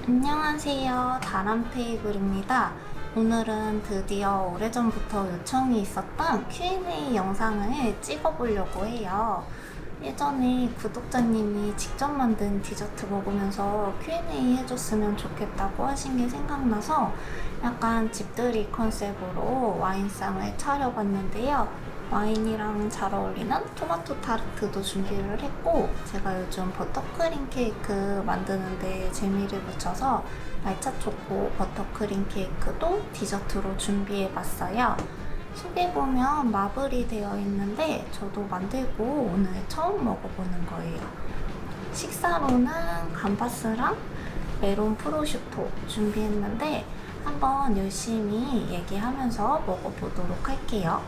안녕하세요. 다람테이블입니다. 오늘은 드디어 오래전부터 요청이 있었던 Q&A 영상을 찍어보려고 해요. 예전에 구독자님이 직접 만든 디저트 먹으면서 Q&A 해줬으면 좋겠다고 하신 게 생각나서 약간 집들이 컨셉으로 와인상을 차려봤는데요. 와인이랑 잘 어울리는 토마토 타르트도 준비를 했고, 제가 요즘 버터크림 케이크 만드는데 재미를 붙여서 말차 초코 버터크림 케이크도 디저트로 준비해봤어요. 속에 보면 마블이 되어 있는데 저도 만들고 오늘 처음 먹어보는 거예요. 식사로는 감바스랑 메론 프로슈토 준비했는데 한번 열심히 얘기하면서 먹어보도록 할게요.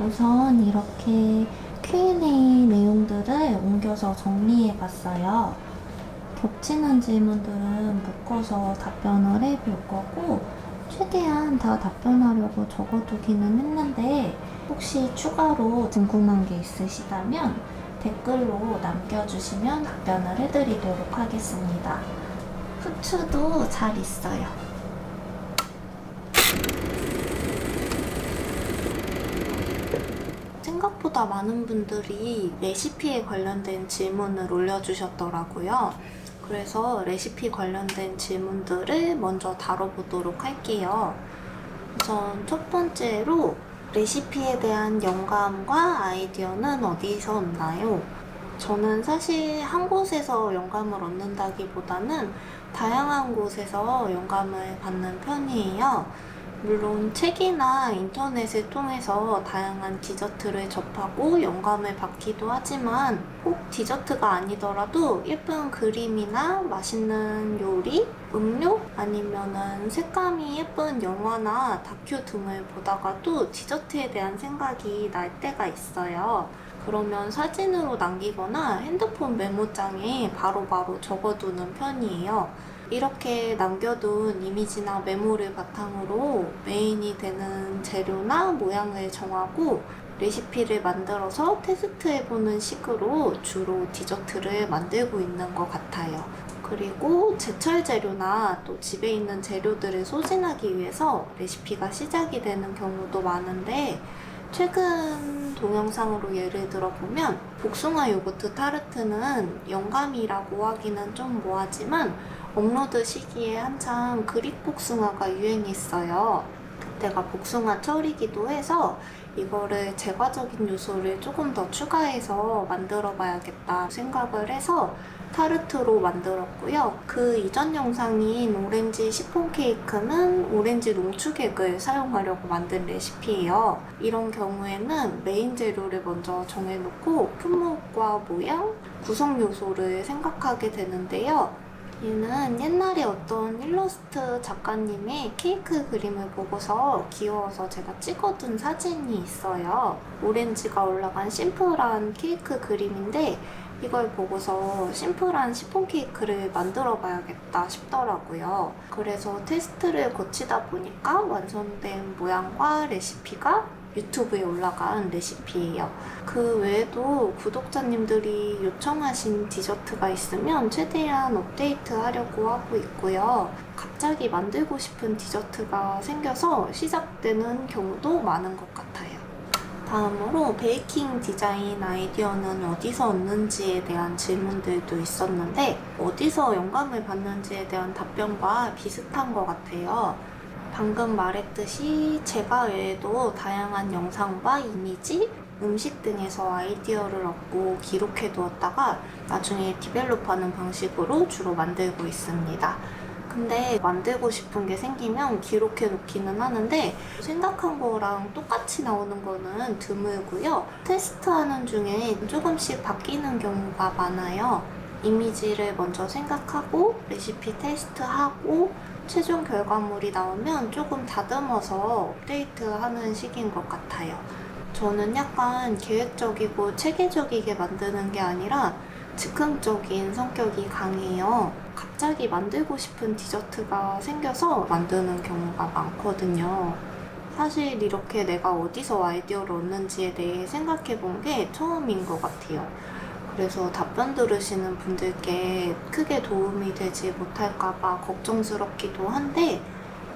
우선 이렇게 Q&A 내용들을 옮겨서 정리해봤어요. 겹치는 질문들은 묶어서 답변을 해볼 거고, 최대한 다 답변하려고 적어두기는 했는데 혹시 추가로 궁금한 게 있으시다면 댓글로 남겨주시면 답변을 해드리도록 하겠습니다. 후추도 잘 있어요. 생각보다 많은 분들이 레시피에 관련된 질문을 올려주셨더라고요. 그래서 레시피 관련된 질문들을 먼저 다뤄보도록 할게요. 우선 첫 번째로 레시피에 대한 영감과 아이디어는 어디서 왔나요? 저는 사실 한 곳에서 영감을 얻는다기보다는 다양한 곳에서 영감을 받는 편이에요. 물론 책이나 인터넷을 통해서 다양한 디저트를 접하고 영감을 받기도 하지만 꼭 디저트가 아니더라도 예쁜 그림이나 맛있는 요리, 음료 아니면은 색감이 예쁜 영화나 다큐 등을 보다가도 디저트에 대한 생각이 날 때가 있어요. 그러면 사진으로 남기거나 핸드폰 메모장에 바로바로 적어두는 편이에요. 이렇게 남겨둔 이미지나 메모를 바탕으로 메인이 되는 재료나 모양을 정하고 레시피를 만들어서 테스트해보는 식으로 주로 디저트를 만들고 있는 것 같아요. 그리고 제철 재료나 또 집에 있는 재료들을 소진하기 위해서 레시피가 시작이 되는 경우도 많은데, 최근 동영상으로 예를 들어보면 복숭아 요거트 타르트는 영감이라고 하기는 좀 뭐하지만 업로드 시기에 한창 그릭 복숭아가 유행했어요. 그때가 복숭아 철이기도 해서 이거를 제과적인 요소를 조금 더 추가해서 만들어 봐야겠다 생각을 해서 타르트로 만들었고요. 그 이전 영상인 오렌지 시폰 케이크는 오렌지 농축액을 사용하려고 만든 레시피예요. 이런 경우에는 메인 재료를 먼저 정해놓고 품목과 모양, 구성 요소를 생각하게 되는데요. 얘는 옛날에 어떤 일러스트 작가님의 케이크 그림을 보고서 귀여워서 제가 찍어둔 사진이 있어요. 오렌지가 올라간 심플한 케이크 그림인데 이걸 보고서 심플한 시폰 케이크를 만들어 봐야겠다 싶더라고요. 그래서 테스트를 거치다 보니까 완성된 모양과 레시피가 유튜브에 올라간 레시피예요. 그 외에도 구독자님들이 요청하신 디저트가 있으면 최대한 업데이트 하려고 하고 있고요. 갑자기 만들고 싶은 디저트가 생겨서 시작되는 경우도 많은 것 같아요. 다음으로 베이킹 디자인 아이디어는 어디서 얻는지에 대한 질문들도 있었는데, 어디서 영감을 받는지에 대한 답변과 비슷한 것 같아요. 방금 말했듯이 제가 외에도 다양한 영상과 이미지, 음식 등에서 아이디어를 얻고 기록해 두었다가 나중에 디벨롭하는 방식으로 주로 만들고 있습니다. 근데 만들고 싶은 게 생기면 기록해 놓기는 하는데 생각한 거랑 똑같이 나오는 거는 드물고요. 테스트하는 중에 조금씩 바뀌는 경우가 많아요. 이미지를 먼저 생각하고 레시피 테스트하고 최종 결과물이 나오면 조금 다듬어서 업데이트하는 식인 것 같아요. 저는 약간 계획적이고 체계적이게 만드는 게 아니라 즉흥적인 성격이 강해요. 갑자기 만들고 싶은 디저트가 생겨서 만드는 경우가 많거든요. 사실 이렇게 내가 어디서 아이디어를 얻는지에 대해 생각해 본 게 처음인 것 같아요. 그래서 답변 들으시는 분들께 크게 도움이 되지 못할까봐 걱정스럽기도 한데,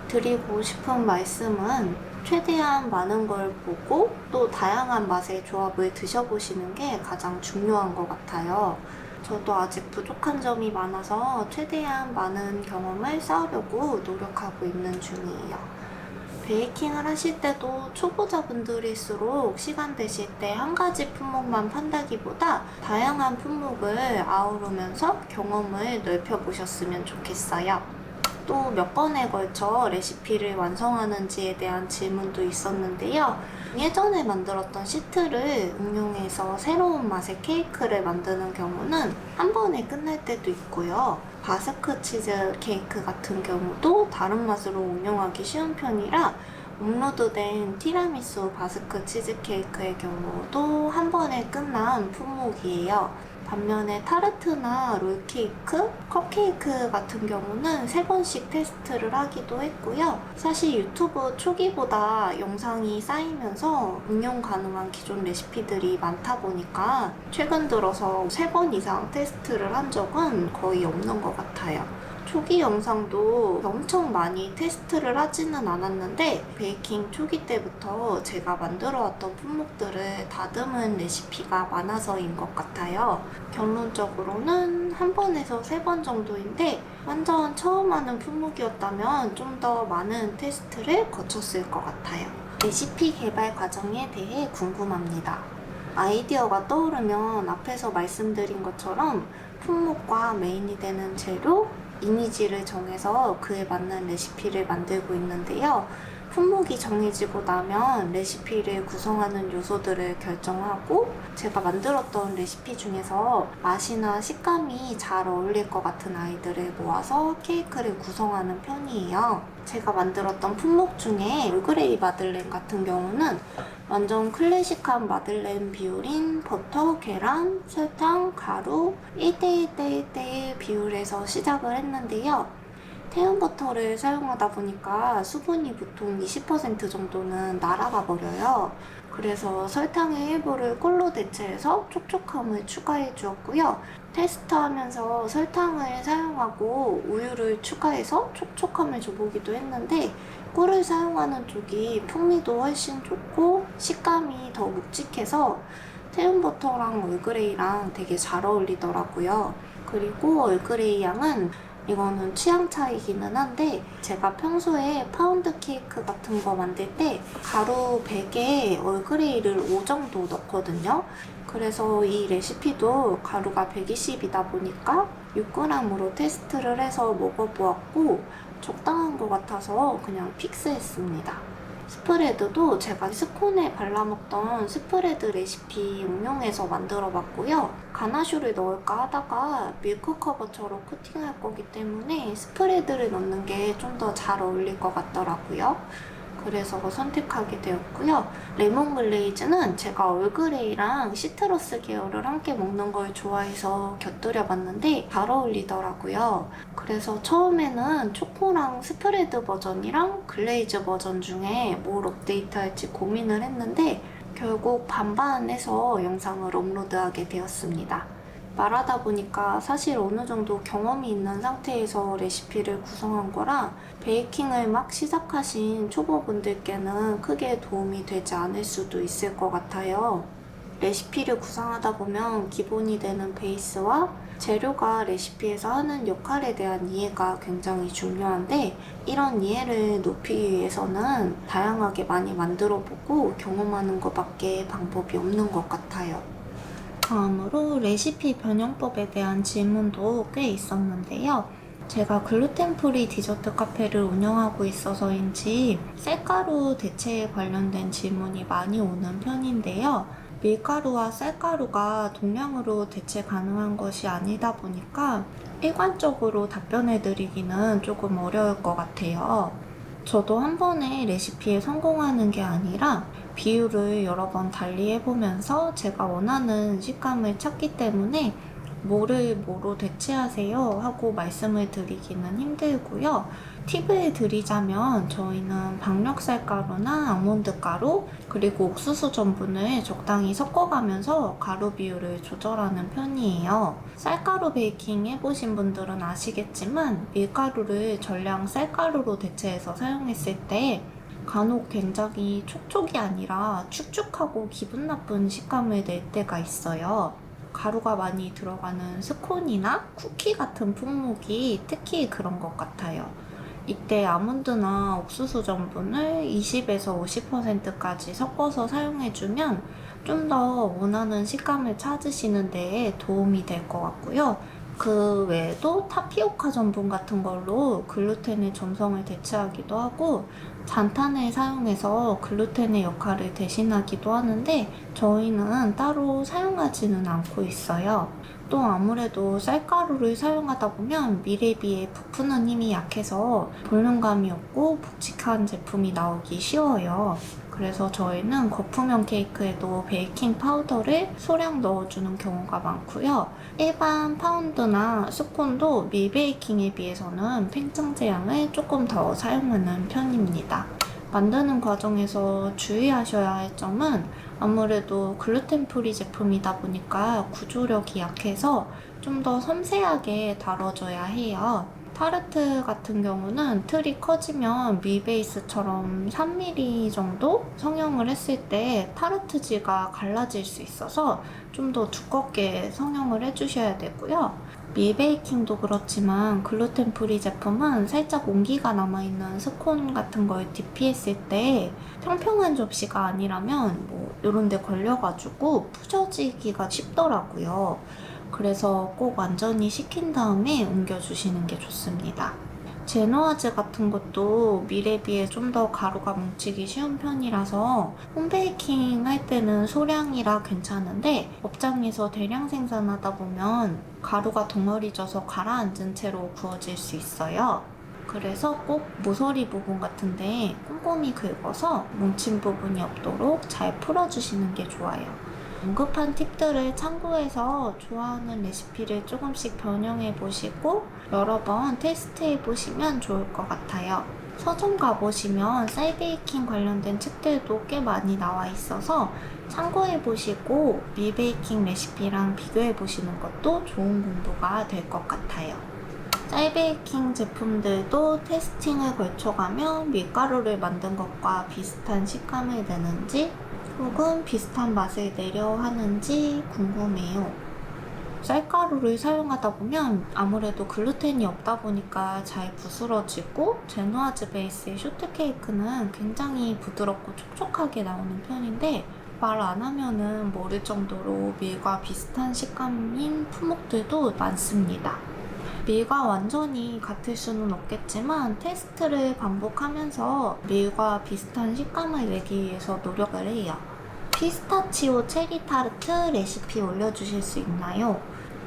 드리고 싶은 말씀은 최대한 많은 걸 보고 또 다양한 맛의 조합을 드셔보시는 게 가장 중요한 것 같아요. 저도 아직 부족한 점이 많아서 최대한 많은 경험을 쌓으려고 노력하고 있는 중이에요. 베이킹을 하실 때도 초보자분들일수록 시간 되실 때 한 가지 품목만 판다기보다 다양한 품목을 아우르면서 경험을 넓혀보셨으면 좋겠어요. 또 몇 번에 걸쳐 레시피를 완성하는지에 대한 질문도 있었는데요. 예전에 만들었던 시트를 응용해서 새로운 맛의 케이크를 만드는 경우는 한 번에 끝날 때도 있고요. 바스크 치즈 케이크 같은 경우도 다른 맛으로 응용하기 쉬운 편이라 업로드된 티라미수 바스크 치즈 케이크의 경우도 한 번에 끝난 품목이에요. 반면에 타르트나 롤케이크, 컵케이크 같은 경우는 3번씩 테스트를 하기도 했고요. 사실 유튜브 초기보다 영상이 쌓이면서 응용 가능한 기존 레시피들이 많다 보니까 최근 들어서 3번 이상 테스트를 한 적은 거의 없는 것 같아요. 초기 영상도 엄청 많이 테스트를 하지는 않았는데 베이킹 초기 때부터 제가 만들어왔던 품목들을 다듬은 레시피가 많아서인 것 같아요. 결론적으로는 한 번에서 3번 정도인데 완전 처음 하는 품목이었다면 좀 더 많은 테스트를 거쳤을 것 같아요. 레시피 개발 과정에 대해 궁금합니다. 아이디어가 떠오르면 앞에서 말씀드린 것처럼 품목과 메인이 되는 재료, 이미지를 정해서 그에 맞는 레시피를 만들고 있는데요. 품목이 정해지고 나면 레시피를 구성하는 요소들을 결정하고 제가 만들었던 레시피 중에서 맛이나 식감이 잘 어울릴 것 같은 아이들을 모아서 케이크를 구성하는 편이에요. 제가 만들었던 품목 중에 올그레이 마들렌 같은 경우는 완전 클래식한 마들렌 비율인 버터, 계란, 설탕, 가루 1대1대1대1 비율에서 시작을 했는데요. 태운 버터를 사용하다 보니까 수분이 보통 20% 정도는 날아가 버려요. 그래서 설탕의 일부를 꿀로 대체해서 촉촉함을 추가해 주었고요. 테스트하면서 설탕을 사용하고 우유를 추가해서 촉촉함을 줘보기도 했는데 꿀을 사용하는 쪽이 풍미도 훨씬 좋고 식감이 더 묵직해서 태운 버터랑 얼그레이랑 되게 잘 어울리더라고요. 그리고 얼그레이 양은 이거는 취향 차이기는 한데 제가 평소에 파운드 케이크 같은 거 만들 때 가루 100에 얼그레이를 5 정도 넣거든요. 그래서 이 레시피도 가루가 120이다 보니까 6g으로 테스트를 해서 먹어보았고 적당한 것 같아서 그냥 픽스했습니다. 스프레드도 제가 스콘에 발라먹던 스프레드 레시피 응용해서 만들어봤고요. 가나슈를 넣을까 하다가 밀크 커버처럼 코팅할 거기 때문에 스프레드를 넣는 게 좀 더 잘 어울릴 것 같더라고요. 그래서 선택하게 되었고요. 레몬 글레이즈는 제가 얼그레이랑 시트러스 계열을 함께 먹는 걸 좋아해서 곁들여 봤는데 잘 어울리더라고요. 그래서 처음에는 초코랑 스프레드 버전이랑 글레이즈 버전 중에 뭘 업데이트할지 고민을 했는데 결국 반반 해서 영상을 업로드하게 되었습니다. 말하다 보니까 사실 어느 정도 경험이 있는 상태에서 레시피를 구성한 거라 베이킹을 막 시작하신 초보분들께는 크게 도움이 되지 않을 수도 있을 것 같아요. 레시피를 구상하다 보면 기본이 되는 베이스와 재료가 레시피에서 하는 역할에 대한 이해가 굉장히 중요한데 이런 이해를 높이기 위해서는 다양하게 많이 만들어보고 경험하는 것밖에 방법이 없는 것 같아요. 다음으로 레시피 변형법에 대한 질문도 꽤 있었는데요. 제가 글루텐 프리 디저트 카페를 운영하고 있어서인지 쌀가루 대체에 관련된 질문이 많이 오는 편인데요. 밀가루와 쌀가루가 동량으로 대체 가능한 것이 아니다 보니까 일관적으로 답변해드리기는 조금 어려울 것 같아요. 저도 한 번에 레시피에 성공하는 게 아니라 비율을 여러 번 달리 해보면서 제가 원하는 식감을 찾기 때문에 뭐를 뭐로 대체하세요? 하고 말씀을 드리기는 힘들고요. 팁을 드리자면 저희는 박력쌀가루나 아몬드가루 그리고 옥수수 전분을 적당히 섞어가면서 가루 비율을 조절하는 편이에요. 쌀가루 베이킹 해보신 분들은 아시겠지만 밀가루를 전량 쌀가루로 대체해서 사용했을 때 간혹 굉장히 촉촉이 아니라 축축하고 기분 나쁜 식감을 낼 때가 있어요. 가루가 많이 들어가는 스콘이나 쿠키 같은 품목이 특히 그런 것 같아요. 이때 아몬드나 옥수수 전분을 20에서 50%까지 섞어서 사용해주면 좀 더 원하는 식감을 찾으시는 데에 도움이 될 것 같고요. 그 외에도 타피오카 전분 같은 걸로 글루텐의 점성을 대체하기도 하고 잔탄을 사용해서 글루텐의 역할을 대신하기도 하는데 저희는 따로 사용하지는 않고 있어요. 또 아무래도 쌀가루를 사용하다 보면 밀에 비해 부푸는 힘이 약해서 볼륨감이 없고 묵직한 제품이 나오기 쉬워요. 그래서 저희는 거품형 케이크에도 베이킹 파우더를 소량 넣어주는 경우가 많고요. 일반 파운드나 스콘도 밀베이킹에 비해서는 팽창제 양을 조금 더 사용하는 편입니다. 만드는 과정에서 주의하셔야 할 점은 아무래도 글루텐 프리 제품이다 보니까 구조력이 약해서 좀 더 섬세하게 다뤄줘야 해요. 타르트 같은 경우는 틀이 커지면 밀베이스처럼 3mm 정도 성형을 했을 때 타르트지가 갈라질 수 있어서 좀 더 두껍게 성형을 해주셔야 되고요. 밀베이킹도 그렇지만 글루텐 프리 제품은 살짝 온기가 남아있는 스콘 같은 걸 디피했을 때 평평한 접시가 아니라면 이런 데 걸려가지고 부서지기가 쉽더라고요. 그래서 꼭 완전히 식힌 다음에 옮겨주시는 게 좋습니다. 제노아즈 같은 것도 밀에 비해 좀 더 가루가 뭉치기 쉬운 편이라서 홈베이킹 할 때는 소량이라 괜찮은데 업장에서 대량 생산하다 보면 가루가 덩어리져서 가라앉은 채로 구워질 수 있어요. 그래서 꼭 모서리 부분 같은데 꼼꼼히 긁어서 뭉친 부분이 없도록 잘 풀어주시는 게 좋아요. 언급한 팁들을 참고해서 좋아하는 레시피를 조금씩 변형해 보시고 여러 번 테스트해 보시면 좋을 것 같아요. 서점 가보시면 쌀베이킹 관련된 책들도 꽤 많이 나와 있어서 참고해 보시고 밀베이킹 레시피랑 비교해 보시는 것도 좋은 공부가 될 것 같아요. 쌀베이킹 제품들도 테스팅을 걸쳐가면 밀가루를 만든 것과 비슷한 식감을 내는지 혹은 비슷한 맛을 내려 하는지 궁금해요. 쌀가루를 사용하다 보면 아무래도 글루텐이 없다 보니까 잘 부스러지고 제노아즈 베이스의 쇼트케이크는 굉장히 부드럽고 촉촉하게 나오는 편인데 말 안 하면은 모를 정도로 밀과 비슷한 식감인 품목들도 많습니다. 밀과 완전히 같을 수는 없겠지만 테스트를 반복하면서 밀과 비슷한 식감을 내기 위해서 노력을 해요. 피스타치오 체리 타르트 레시피 올려주실 수 있나요?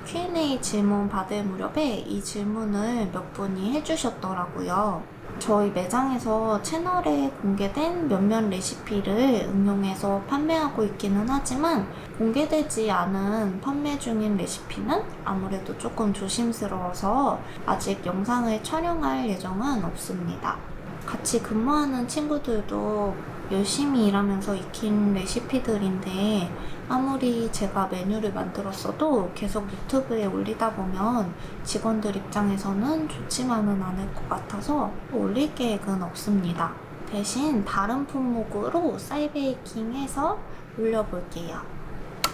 Q&A 질문 받을 무렵에 이 질문을 몇 분이 해주셨더라고요. 저희 매장에서 채널에 공개된 몇몇 레시피를 응용해서 판매하고 있기는 하지만 공개되지 않은 판매 중인 레시피는 아무래도 조금 조심스러워서 아직 영상을 촬영할 예정은 없습니다. 같이 근무하는 친구들도 열심히 일하면서 익힌 레시피들인데 아무리 제가 메뉴를 만들었어도 계속 유튜브에 올리다 보면 직원들 입장에서는 좋지만은 않을 것 같아서 올릴 계획은 없습니다. 대신 다른 품목으로 쌀베이킹해서 올려볼게요.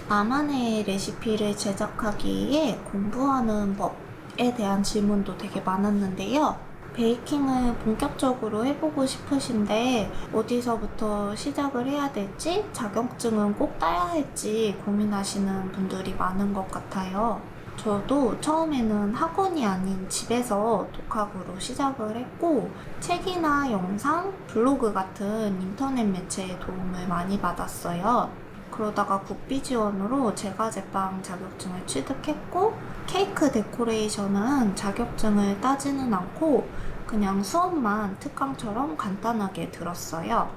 나만의 레시피를 제작하기 위해 공부하는 법에 대한 질문도 되게 많았는데요. 베이킹을 본격적으로 해보고 싶으신데 어디서부터 시작을 해야 될지, 자격증은 꼭 따야 할지 고민하시는 분들이 많은 것 같아요. 저도 처음에는 학원이 아닌 집에서 독학으로 시작을 했고 책이나 영상, 블로그 같은 인터넷 매체의 도움을 많이 받았어요. 그러다가 국비 지원으로 제과제빵 자격증을 취득했고 케이크 데코레이션은 자격증을 따지는 않고 그냥 수업만 특강처럼 간단하게 들었어요.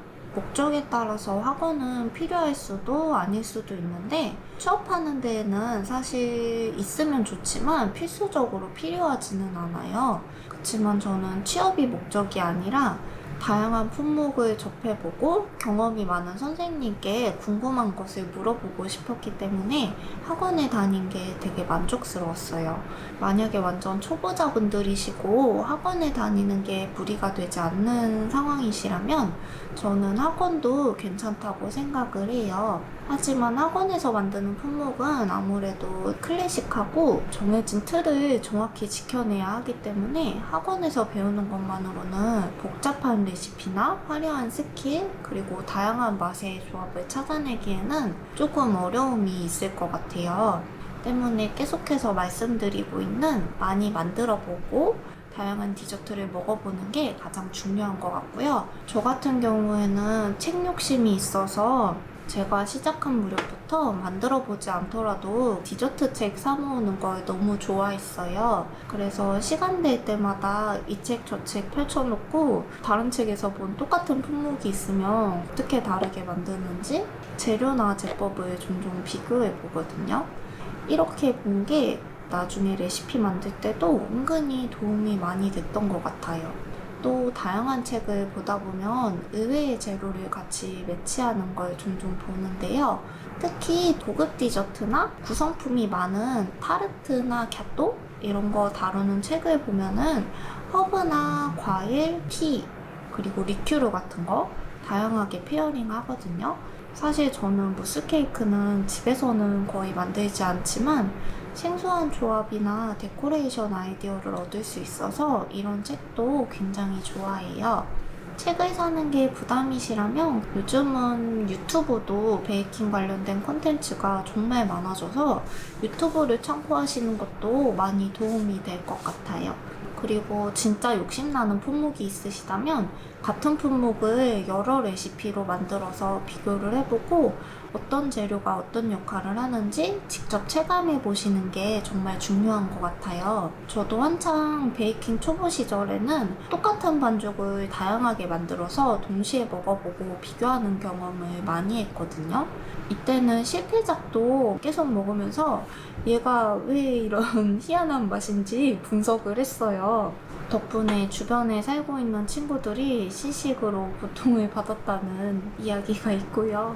목적에 따라서 학원은 필요할 수도 아닐 수도 있는데 취업하는 데에는 사실 있으면 좋지만 필수적으로 필요하지는 않아요. 그렇지만 저는 취업이 목적이 아니라 다양한 품목을 접해보고 경험이 많은 선생님께 궁금한 것을 물어보고 싶었기 때문에 학원에 다닌 게 되게 만족스러웠어요. 만약에 완전 초보자분들이시고 학원에 다니는 게 무리가 되지 않는 상황이시라면 저는 학원도 괜찮다고 생각을 해요. 하지만 학원에서 만드는 품목은 아무래도 클래식하고 정해진 틀을 정확히 지켜내야 하기 때문에 학원에서 배우는 것만으로는 복잡한 레시피나 화려한 스킬 그리고 다양한 맛의 조합을 찾아내기에는 조금 어려움이 있을 것 같아요. 때문에 계속해서 말씀드리고 있는 많이 만들어보고 다양한 디저트를 먹어보는 게 가장 중요한 것 같고요. 저 같은 경우에는 책 욕심이 있어서 제가 시작한 무렵부터 만들어보지 않더라도 디저트 책 사모으는 걸 너무 좋아했어요. 그래서 시간 될 때마다 이 책 저 책 펼쳐놓고 다른 책에서 본 똑같은 품목이 있으면 어떻게 다르게 만드는지 재료나 제법을 종종 비교해 보거든요. 이렇게 본 게 나중에 레시피 만들 때도 은근히 도움이 많이 됐던 것 같아요. 또 다양한 책을 보다 보면 의외의 재료를 같이 매치하는 걸 종종 보는데요. 특히 고급 디저트나 구성품이 많은 타르트나 갸또 이런 거 다루는 책을 보면은 허브나 과일, 티, 그리고 리큐르 같은 거 다양하게 페어링 하거든요. 사실 저는 무스 케이크는 집에서는 거의 만들지 않지만 생소한 조합이나 데코레이션 아이디어를 얻을 수 있어서 이런 책도 굉장히 좋아해요. 책을 사는 게 부담이시라면 요즘은 유튜브도 베이킹 관련된 콘텐츠가 정말 많아져서 유튜브를 참고하시는 것도 많이 도움이 될 것 같아요. 그리고 진짜 욕심나는 품목이 있으시다면 같은 품목을 여러 레시피로 만들어서 비교를 해보고 어떤 재료가 어떤 역할을 하는지 직접 체감해 보시는 게 정말 중요한 것 같아요. 저도 한창 베이킹 초보 시절에는 똑같은 반죽을 다양하게 만들어서 동시에 먹어보고 비교하는 경험을 많이 했거든요. 이때는 실패작도 계속 먹으면서 얘가 왜 이런 희한한 맛인지 분석을 했어요. 덕분에 주변에 살고 있는 친구들이 시식으로 고통을 받았다는 이야기가 있고요.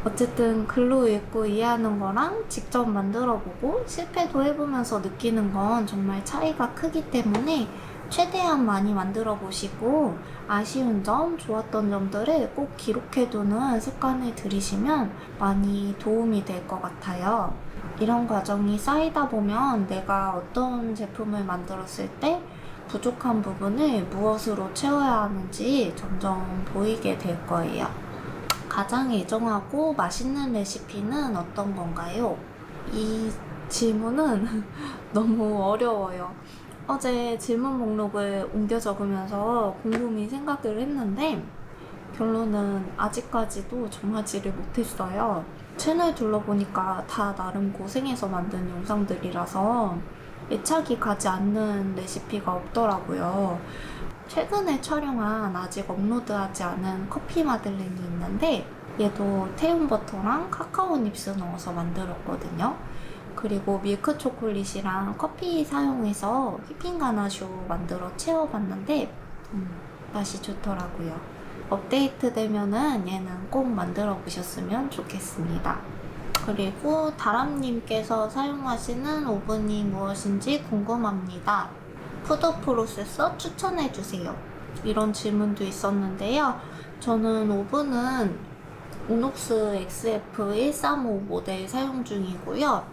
어쨌든 글로 읽고 이해하는 거랑 직접 만들어보고 실패도 해보면서 느끼는 건 정말 차이가 크기 때문에 최대한 많이 만들어 보시고 아쉬운 점, 좋았던 점들을 꼭 기록해두는 습관을 들이시면 많이 도움이 될 것 같아요. 이런 과정이 쌓이다 보면 내가 어떤 제품을 만들었을 때 부족한 부분을 무엇으로 채워야 하는지 점점 보이게 될 거예요. 가장 애정하고 맛있는 레시피는 어떤 건가요? 이 질문은 너무 어려워요. 어제 질문 목록을 옮겨 적으면서 곰곰이 생각을 했는데 결론은 아직까지도 정하지를 못했어요. 채널 둘러보니까 다 나름 고생해서 만든 영상들이라서 애착이 가지 않는 레시피가 없더라고요. 최근에 촬영한 아직 업로드하지 않은 커피 마들렌이 있는데 얘도 태움 버터랑 카카오 닙스 넣어서 만들었거든요. 그리고 밀크 초콜릿이랑 커피 사용해서 휘핑 가나쇼 만들어 채워봤는데 맛이 좋더라고요. 업데이트 되면은 얘는 꼭 만들어 보셨으면 좋겠습니다. 그리고 다람님께서 사용하시는 오븐이 무엇인지 궁금합니다. 푸드 프로세서 추천해주세요. 이런 질문도 있었는데요. 저는 오븐은 우녹스 XF135 모델 사용 중이고요.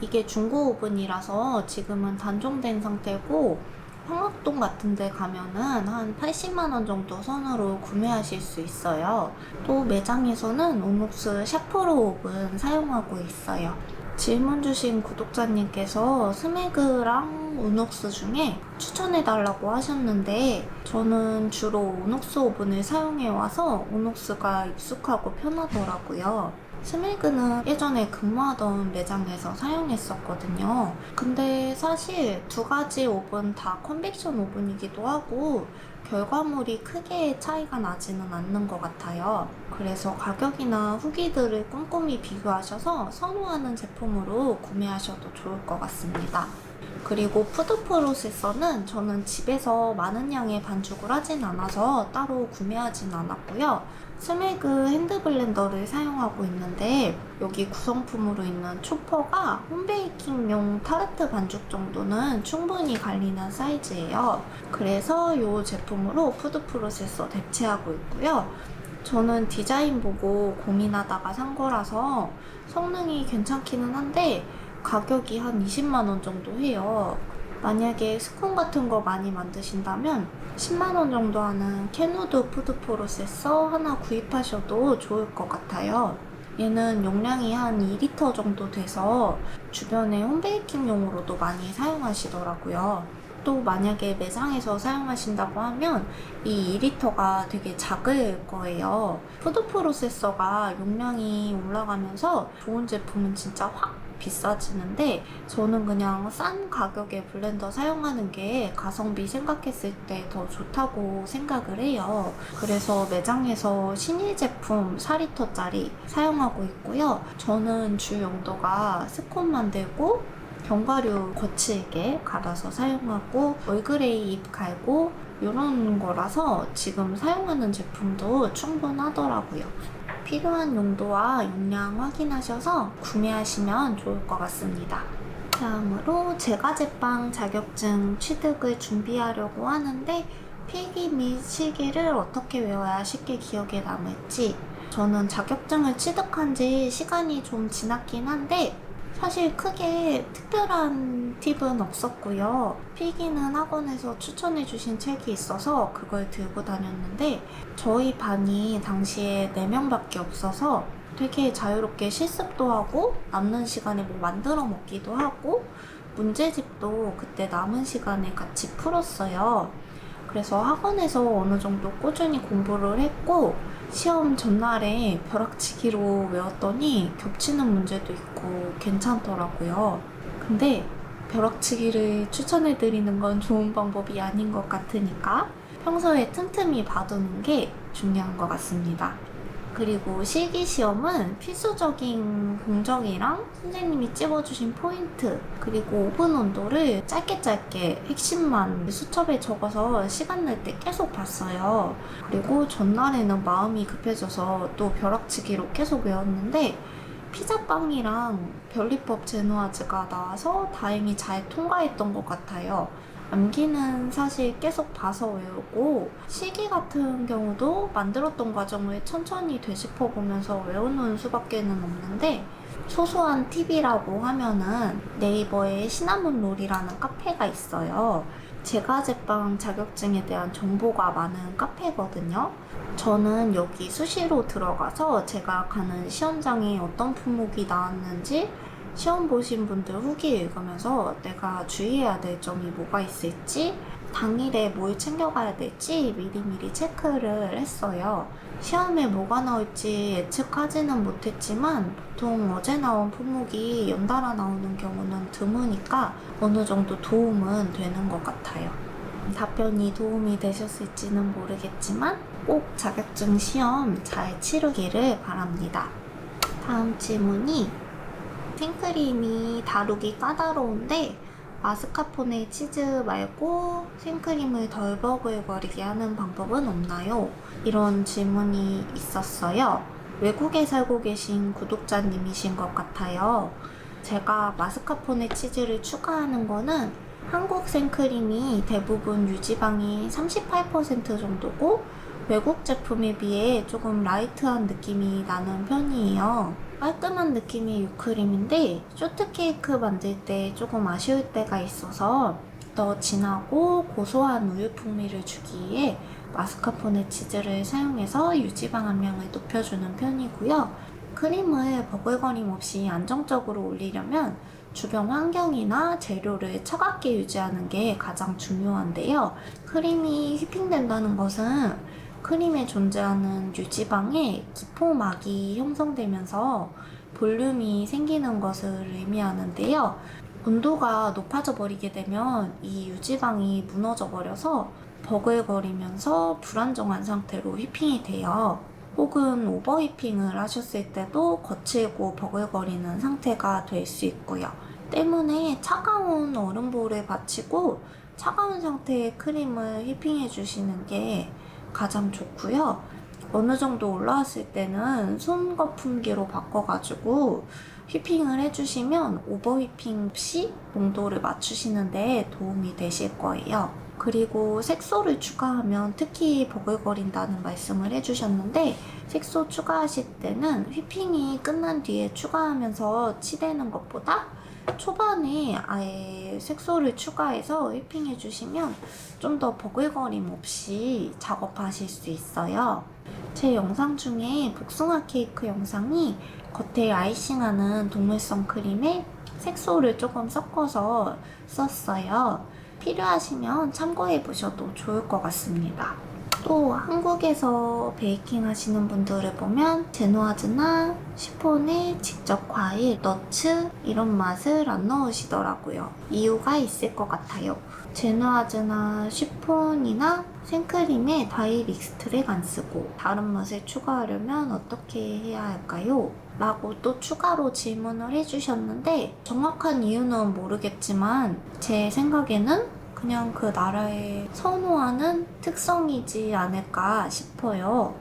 이게 중고 오븐이라서 지금은 단종된 상태고 황학동 같은 데 가면은 한 80만원 정도 선으로 구매하실 수 있어요. 또 매장에서는 우녹스 샤프로 오븐 사용하고 있어요. 질문 주신 구독자님께서 스매그랑 우녹스 중에 추천해달라고 하셨는데 저는 주로 우녹스 오븐을 사용해와서 우녹스가 익숙하고 편하더라고요. 스매그는 예전에 근무하던 매장에서 사용했었거든요. 근데 사실 두 가지 오븐 다 컨벡션 오븐이기도 하고 결과물이 크게 차이가 나지는 않는 것 같아요. 그래서 가격이나 후기들을 꼼꼼히 비교하셔서 선호하는 제품으로 구매하셔도 좋을 것 같습니다. 그리고 푸드 프로세서는 저는 집에서 많은 양의 반죽을 하진 않아서 따로 구매하진 않았고요. 스매그 핸드블렌더를 사용하고 있는데 여기 구성품으로 있는 초퍼가 홈베이킹용 타르트 반죽 정도는 충분히 갈리는 사이즈예요. 그래서 이 제품으로 푸드 프로세서 대체하고 있고요. 저는 디자인 보고 고민하다가 산 거라서 성능이 괜찮기는 한데 가격이 한 20만 원 정도 해요. 만약에 스콘 같은 거 많이 만드신다면 10만 원 정도 하는 캐누드 푸드 프로세서 하나 구입하셔도 좋을 것 같아요. 얘는 용량이 한 2리터 정도 돼서 주변에 홈베이킹용으로도 많이 사용하시더라고요. 또 만약에 매장에서 사용하신다고 하면 이 2리터가 되게 작을 거예요. 푸드 프로세서가 용량이 올라가면서 좋은 제품은 진짜 확 비싸지는데 저는 그냥 싼 가격의 블렌더 사용하는 게 가성비 생각했을 때 더 좋다고 생각을 해요. 그래서 매장에서 신일 제품 4리터짜리 사용하고 있고요. 저는 주 용도가 스콘 만들고 견과류 거칠게 갈아서 사용하고 얼그레이 잎 갈고 이런 거라서 지금 사용하는 제품도 충분하더라고요. 필요한 용도와 용량 확인하셔서 구매하시면 좋을 것 같습니다. 다음으로 제과제빵 자격증 취득을 준비하려고 하는데 필기 및 실기를 어떻게 외워야 쉽게 기억에 남을지. 저는 자격증을 취득한 지 시간이 좀 지났긴 한데 사실 크게 특별한 팁은 없었고요. 필기는 학원에서 추천해주신 책이 있어서 그걸 들고 다녔는데 저희 반이 당시에 4명밖에 없어서 되게 자유롭게 실습도 하고 남는 시간에 뭐 만들어 먹기도 하고 문제집도 그때 남은 시간에 같이 풀었어요. 그래서 학원에서 어느 정도 꾸준히 공부를 했고 시험 전날에 벼락치기로 외웠더니 겹치는 문제도 있고 괜찮더라고요. 근데 벼락치기를 추천해드리는 건 좋은 방법이 아닌 것 같으니까 평소에 틈틈이 봐두는 게 중요한 것 같습니다. 그리고 실기시험은 필수적인 공정이랑 선생님이 찍어주신 포인트 그리고 오븐 온도를 짧게 핵심만 수첩에 적어서 시간 날 때 계속 봤어요. 그리고 전날에는 마음이 급해져서 또 벼락치기로 계속 외웠는데 피자빵이랑 변리법 제노아즈가 나와서 다행히 잘 통과했던 것 같아요. 암기는 사실 계속 봐서 외우고 실기 같은 경우도 만들었던 과정을 천천히 되짚어보면서 외우는 수밖에는 없는데 소소한 팁이라고 하면은 네이버에 시나몬롤이라는 카페가 있어요. 제과제빵 자격증에 대한 정보가 많은 카페거든요. 저는 여기 수시로 들어가서 제가 가는 시험장에 어떤 품목이 나왔는지 시험 보신 분들 후기 읽으면서 내가 주의해야 될 점이 뭐가 있을지 당일에 뭘 챙겨가야 될지 미리미리 체크를 했어요. 시험에 뭐가 나올지 예측하지는 못했지만 보통 어제 나온 품목이 연달아 나오는 경우는 드무니까 어느 정도 도움은 되는 것 같아요. 답변이 도움이 되셨을지는 모르겠지만 꼭 자격증 시험 잘 치르기를 바랍니다. 다음 질문이 생크림이 다루기 까다로운데 마스카포네 치즈 말고 생크림을 덜 버글거리게 하는 방법은 없나요? 이런 질문이 있었어요. 외국에 살고 계신 구독자님이신 것 같아요. 제가 마스카포네 치즈를 추가하는 거는 한국 생크림이 대부분 유지방이 38% 정도고 외국 제품에 비해 조금 라이트한 느낌이 나는 편이에요. 깔끔한 느낌의 유크림인데 쇼트케이크 만들 때 조금 아쉬울 때가 있어서 더 진하고 고소한 우유 풍미를 주기 위해 마스카포네 치즈를 사용해서 유지방 함량을 높여주는 편이고요. 크림을 버글거림 없이 안정적으로 올리려면 주변 환경이나 재료를 차갑게 유지하는 게 가장 중요한데요. 크림이 휘핑된다는 것은 크림에 존재하는 유지방에 기포막이 형성되면서 볼륨이 생기는 것을 의미하는데요. 온도가 높아져 버리게 되면 이 유지방이 무너져 버려서 버글거리면서 불안정한 상태로 휘핑이 돼요. 혹은 오버 휘핑을 하셨을 때도 거칠고 버글거리는 상태가 될 수 있고요. 때문에 차가운 얼음볼에 받치고 차가운 상태의 크림을 휘핑해 주시는 게 가장 좋고요. 어느 정도 올라왔을 때는 손 거품기로 바꿔가지고 휘핑을 해주시면 오버 휘핑 없이 농도를 맞추시는 데 도움이 되실 거예요. 그리고 색소를 추가하면 특히 버글거린다는 말씀을 해주셨는데, 색소 추가하실 때는 휘핑이 끝난 뒤에 추가하면서 치대는 것보다 초반에 아예 색소를 추가해서 휘핑해 주시면 좀 더 버글거림 없이 작업하실 수 있어요. 제 영상 중에 복숭아 케이크 영상이 겉에 아이싱하는 동물성 크림에 색소를 조금 섞어서 썼어요. 필요하시면 참고해 보셔도 좋을 것 같습니다. 또 한국에서 베이킹 하시는 분들을 보면 제노아즈나 시폰에 직접 과일, 너츠 이런 맛을 안 넣으시더라고요. 이유가 있을 것 같아요. 제노아즈나 시폰이나 생크림에 과일 익스트랙 안 쓰고 다른 맛을 추가하려면 어떻게 해야 할까요? 라고 또 추가로 질문을 해주셨는데, 정확한 이유는 모르겠지만 제 생각에는 그냥 그 나라에 선호하는 특성이지 않을까 싶어요.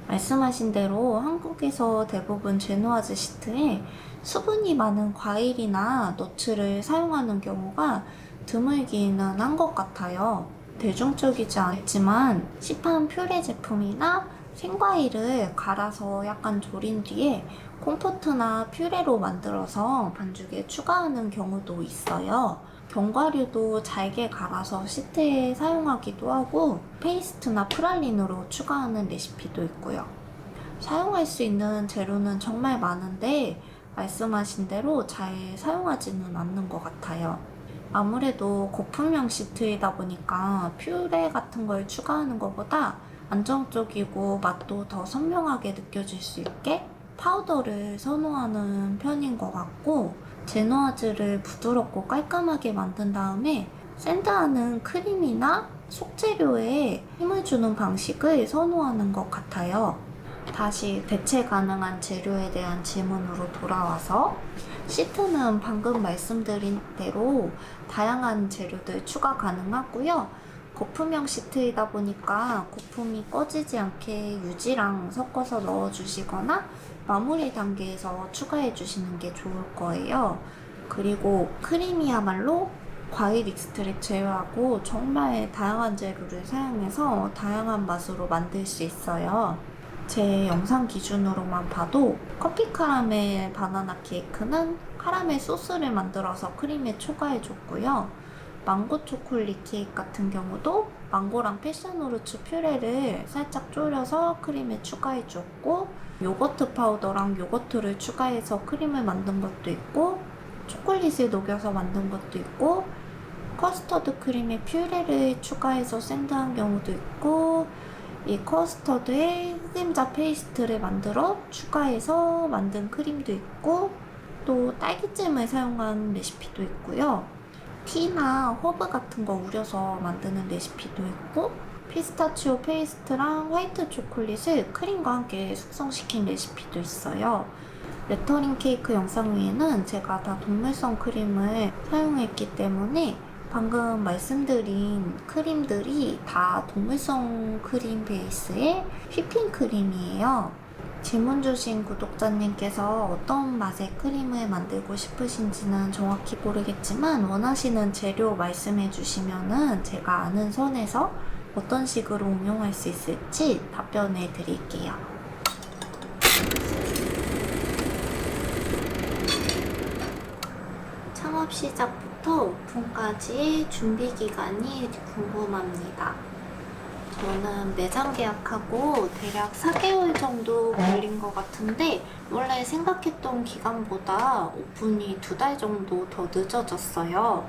말씀하신 대로 한국에서 대부분 제노아즈 시트에 수분이 많은 과일이나 너츠를 사용하는 경우가 드물기는 한 것 같아요. 대중적이지 않지만 시판 퓨레 제품이나 생과일을 갈아서 약간 졸인 뒤에 콤포트나 퓨레로 만들어서 반죽에 추가하는 경우도 있어요. 견과류도 잘게 갈아서 시트에 사용하기도 하고 페이스트나 프랄린으로 추가하는 레시피도 있고요. 사용할 수 있는 재료는 정말 많은데 말씀하신 대로 잘 사용하지는 않는 것 같아요. 아무래도 거품형 시트이다 보니까 퓨레 같은 걸 추가하는 것보다 안정적이고 맛도 더 선명하게 느껴질 수 있게 파우더를 선호하는 편인 것 같고, 제노아즈를 부드럽고 깔끔하게 만든 다음에 샌드하는 크림이나 속재료에 힘을 주는 방식을 선호하는 것 같아요. 다시 대체 가능한 재료에 대한 질문으로 돌아와서, 시트는 방금 말씀드린 대로 다양한 재료들 추가 가능하고요. 거품형 시트이다 보니까 거품이 꺼지지 않게 유지랑 섞어서 넣어주시거나 마무리 단계에서 추가해 주시는 게 좋을 거예요. 그리고 크림이야말로 과일 익스트랙 제외하고 정말 다양한 재료를 사용해서 다양한 맛으로 만들 수 있어요. 제 영상 기준으로만 봐도 커피 카라멜 바나나 케이크는 카라멜 소스를 만들어서 크림에 추가해 줬고요. 망고 초콜릿 케이크 같은 경우도 망고랑 패션후르츠 퓨레를 살짝 졸여서 크림에 추가해 줬고, 요거트 파우더랑 요거트를 추가해서 크림을 만든 것도 있고, 초콜릿을 녹여서 만든 것도 있고, 커스터드 크림에 퓨레를 추가해서 샌드한 경우도 있고, 이 커스터드에 흑임자 페이스트를 만들어 추가해서 만든 크림도 있고, 또 딸기잼을 사용한 레시피도 있고요. 티나 허브 같은 거 우려서 만드는 레시피도 있고, 피스타치오 페이스트랑 화이트 초콜릿을 크림과 함께 숙성시킨 레시피도 있어요. 레터링 케이크 영상 위에는 제가 다 동물성 크림을 사용했기 때문에 방금 말씀드린 크림들이 다 동물성 크림 베이스의 휘핑 크림이에요. 질문 주신 구독자님께서 어떤 맛의 크림을 만들고 싶으신지는 정확히 모르겠지만 원하시는 재료 말씀해 주시면은 제가 아는 선에서 어떤 식으로 응용할 수 있을지 답변해 드릴게요. 창업 시작부터 오픈까지의 준비 기간이 궁금합니다. 저는 매장 계약하고 대략 4개월 정도 걸린 것 같은데, 원래 생각했던 기간보다 오픈이 2달 정도 더 늦어졌어요.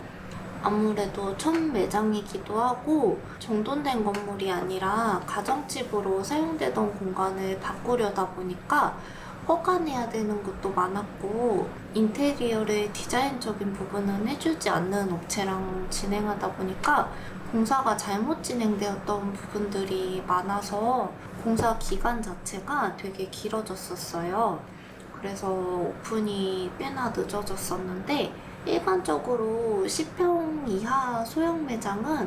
아무래도 첫 매장이기도 하고 정돈된 건물이 아니라 가정집으로 사용되던 공간을 바꾸려다 보니까 허가내야 되는 것도 많았고, 인테리어를 디자인적인 부분은 해주지 않는 업체랑 진행하다 보니까 공사가 잘못 진행되었던 부분들이 많아서 공사 기간 자체가 되게 길어졌었어요. 그래서 오픈이 꽤나 늦어졌었는데 일반적으로 10평 이하 소형 매장은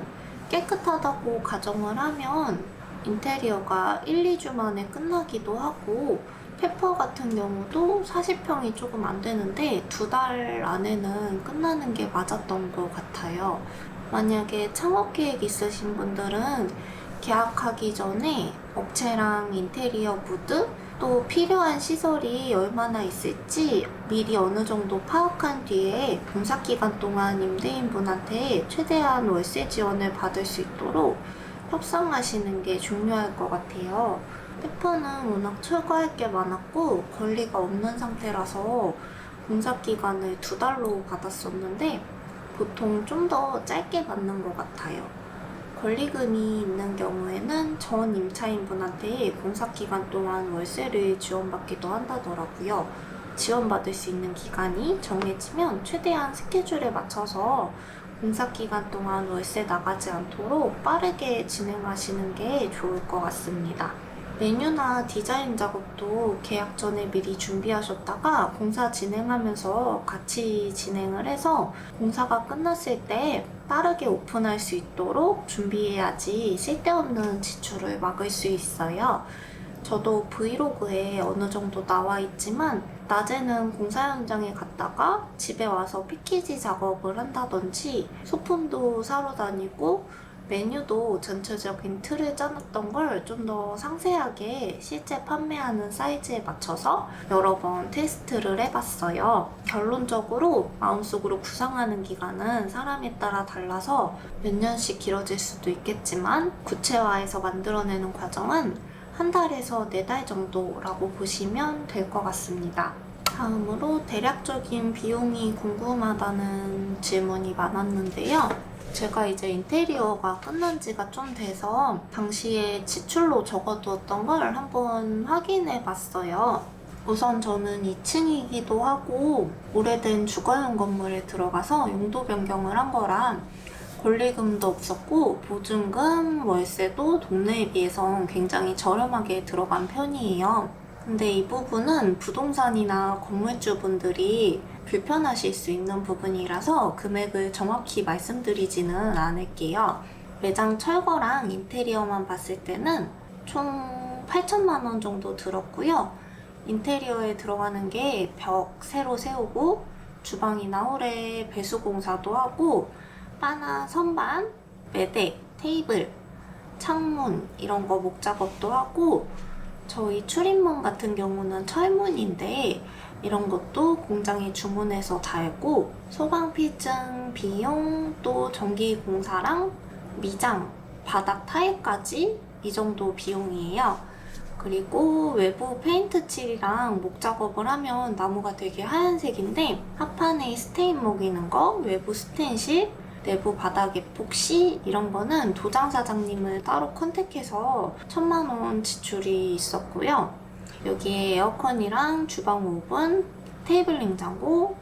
깨끗하다고 가정을 하면 인테리어가 1, 2주 만에 끝나기도 하고 페퍼 같은 경우도 40평이 조금 안 되는데 2달 안에는 끝나는 게 맞았던 것 같아요. 만약에 창업 계획 있으신 분들은 계약하기 전에 업체랑 인테리어 무드 또 필요한 시설이 얼마나 있을지 미리 어느 정도 파악한 뒤에 공사 기간 동안 임대인분한테 최대한 월세 지원을 받을 수 있도록 협상하시는 게 중요할 것 같아요. 페퍼는 워낙 철거할 게 많았고 권리가 없는 상태라서 공사 기간을 2달로 받았었는데 보통 좀 더 짧게 받는 것 같아요. 권리금이 있는 경우에는 전 임차인분한테 공사 기간 동안 월세를 지원받기도 한다더라고요. 지원받을 수 있는 기간이 정해지면 최대한 스케줄에 맞춰서 공사 기간 동안 월세 나가지 않도록 빠르게 진행하시는 게 좋을 것 같습니다. 메뉴나 디자인 작업도 계약 전에 미리 준비하셨다가 공사 진행하면서 같이 진행을 해서 공사가 끝났을 때 빠르게 오픈할 수 있도록 준비해야지 쓸데없는 지출을 막을 수 있어요. 저도 브이로그에 어느 정도 나와 있지만 낮에는 공사 현장에 갔다가 집에 와서 패키지 작업을 한다든지 소품도 사러 다니고 메뉴도 전체적인 틀을 짜놨던 걸 좀 더 상세하게 실제 판매하는 사이즈에 맞춰서 여러 번 테스트를 해봤어요. 결론적으로 마음속으로 구상하는 기간은 사람에 따라 달라서 몇 년씩 길어질 수도 있겠지만 구체화해서 만들어내는 과정은 한 달에서 4달 정도라고 보시면 될 것 같습니다. 다음으로 대략적인 비용이 궁금하다는 질문이 많았는데요. 제가 이제 인테리어가 끝난 지가 좀 돼서 당시에 지출로 적어두었던 걸 한번 확인해 봤어요. 우선 저는 2층이기도 하고 오래된 주거용 건물에 들어가서 용도 변경을 한 거라 권리금도 없었고 보증금, 월세도 동네에 비해서 굉장히 저렴하게 들어간 편이에요. 근데 이 부분은 부동산이나 건물주분들이 불편하실 수 있는 부분이라서 금액을 정확히 말씀드리지는 않을게요. 매장 철거랑 인테리어만 봤을 때는 총 8천만 원 정도 들었고요. 인테리어에 들어가는 게 벽 새로 세우고 주방이나 홀에 배수 공사도 하고 바나 선반, 매대, 테이블, 창문 이런 거 목작업도 하고 저희 출입문 같은 경우는 철문인데 이런 것도 공장에 주문해서 달고 소방 필증 비용 또 전기 공사랑 미장, 바닥 타일까지 이 정도 비용이에요. 그리고 외부 페인트 칠이랑 목 작업을 하면 나무가 되게 하얀색인데 합판에 스테인 먹이는 거, 외부 스텐실, 내부 바닥 에폭시 이런 거는 도장 사장님을 따로 컨택해서 1,000만 원 지출이 있었고요. 여기에 에어컨이랑 주방 오븐, 테이블 냉장고,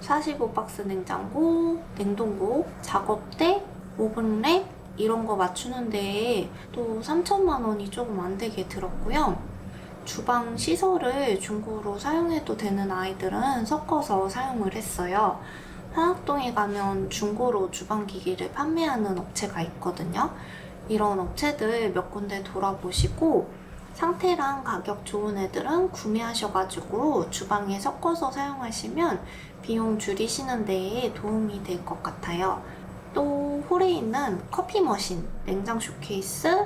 45박스 냉장고, 냉동고, 작업대, 오븐랩 이런 거 맞추는데 또 3천만 원이 조금 안 되게 들었고요. 주방 시설을 중고로 사용해도 되는 아이들은 섞어서 사용을 했어요. 화학동에 가면 중고로 주방기기를 판매하는 업체가 있거든요. 이런 업체들 몇 군데 돌아보시고 상태랑 가격 좋은 애들은 구매하셔가지고 주방에 섞어서 사용하시면 비용 줄이시는 데에 도움이 될 것 같아요. 또 홀에 있는 커피 머신, 냉장 쇼케이스,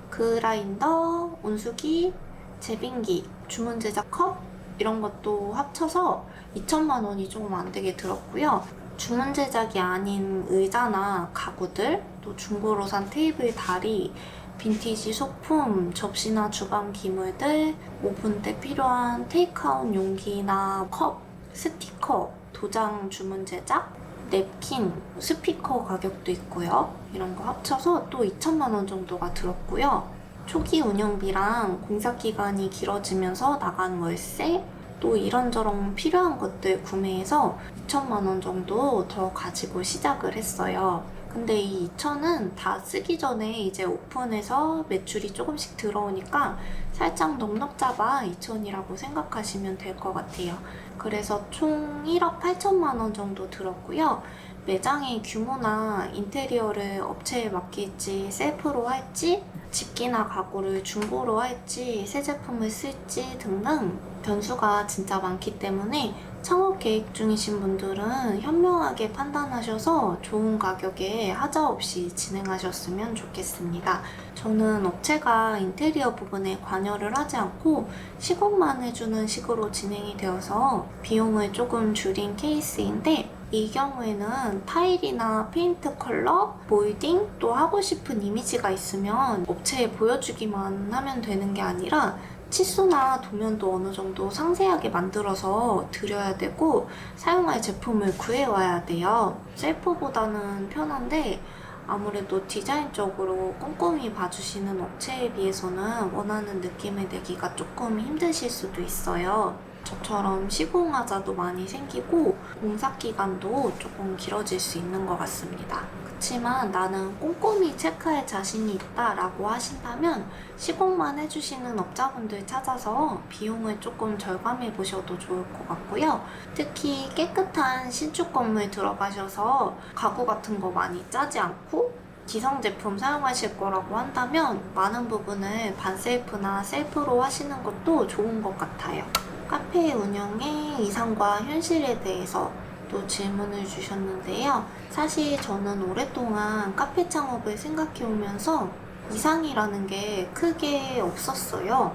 그라인더, 온수기, 제빙기, 주문 제작 컵 이런 것도 합쳐서 2천만 원이 조금 안 되게 들었고요. 주문 제작이 아닌 의자나 가구들, 또 중고로 산 테이블 다리, 빈티지 소품, 접시나 주방 기물들, 오븐 때 필요한 테이크아웃 용기나 컵, 스티커, 도장 주문 제작, 냅킨, 스피커 가격도 있고요. 이런 거 합쳐서 또 2천만 원 정도가 들었고요. 초기 운영비랑 공사 기간이 길어지면서 나간 월세, 또 이런저런 필요한 것들 구매해서 2천만 원 정도 더 가지고 시작을 했어요. 근데 이 2천은 다 쓰기 전에 이제 오픈해서 매출이 조금씩 들어오니까 살짝 넉넉 잡아 2천이라고 생각하시면 될 것 같아요. 그래서 총 1억 8천만 원 정도 들었고요. 매장의 규모나 인테리어를 업체에 맡길지 셀프로 할지 집기나 가구를 중고로 할지 새 제품을 쓸지 등등 변수가 진짜 많기 때문에 창업 계획 중이신 분들은 현명하게 판단하셔서 좋은 가격에 하자 없이 진행하셨으면 좋겠습니다. 저는 업체가 인테리어 부분에 관여를 하지 않고 시공만 해주는 식으로 진행이 되어서 비용을 조금 줄인 케이스인데, 이 경우에는 타일이나 페인트 컬러, 몰딩, 또 하고 싶은 이미지가 있으면 업체에 보여주기만 하면 되는 게 아니라 치수나 도면도 어느 정도 상세하게 만들어서 드려야 되고 사용할 제품을 구해와야 돼요. 셀프보다는 편한데 아무래도 디자인적으로 꼼꼼히 봐주시는 업체에 비해서는 원하는 느낌을 내기가 조금 힘드실 수도 있어요. 저처럼 시공하자도 많이 생기고 공사 기간도 조금 길어질 수 있는 것 같습니다. 그렇지만 나는 꼼꼼히 체크할 자신이 있다 라고 하신다면 시공만 해주시는 업자분들 찾아서 비용을 조금 절감해 보셔도 좋을 것 같고요. 특히 깨끗한 신축 건물 들어가셔서 가구 같은 거 많이 짜지 않고 기성 제품 사용하실 거라고 한다면 많은 부분을 반셀프나 셀프로 하시는 것도 좋은 것 같아요. 카페 운영의 이상과 현실에 대해서 또 질문을 주셨는데요. 사실 저는 오랫동안 카페 창업을 생각해 오면서 이상이라는 게 크게 없었어요.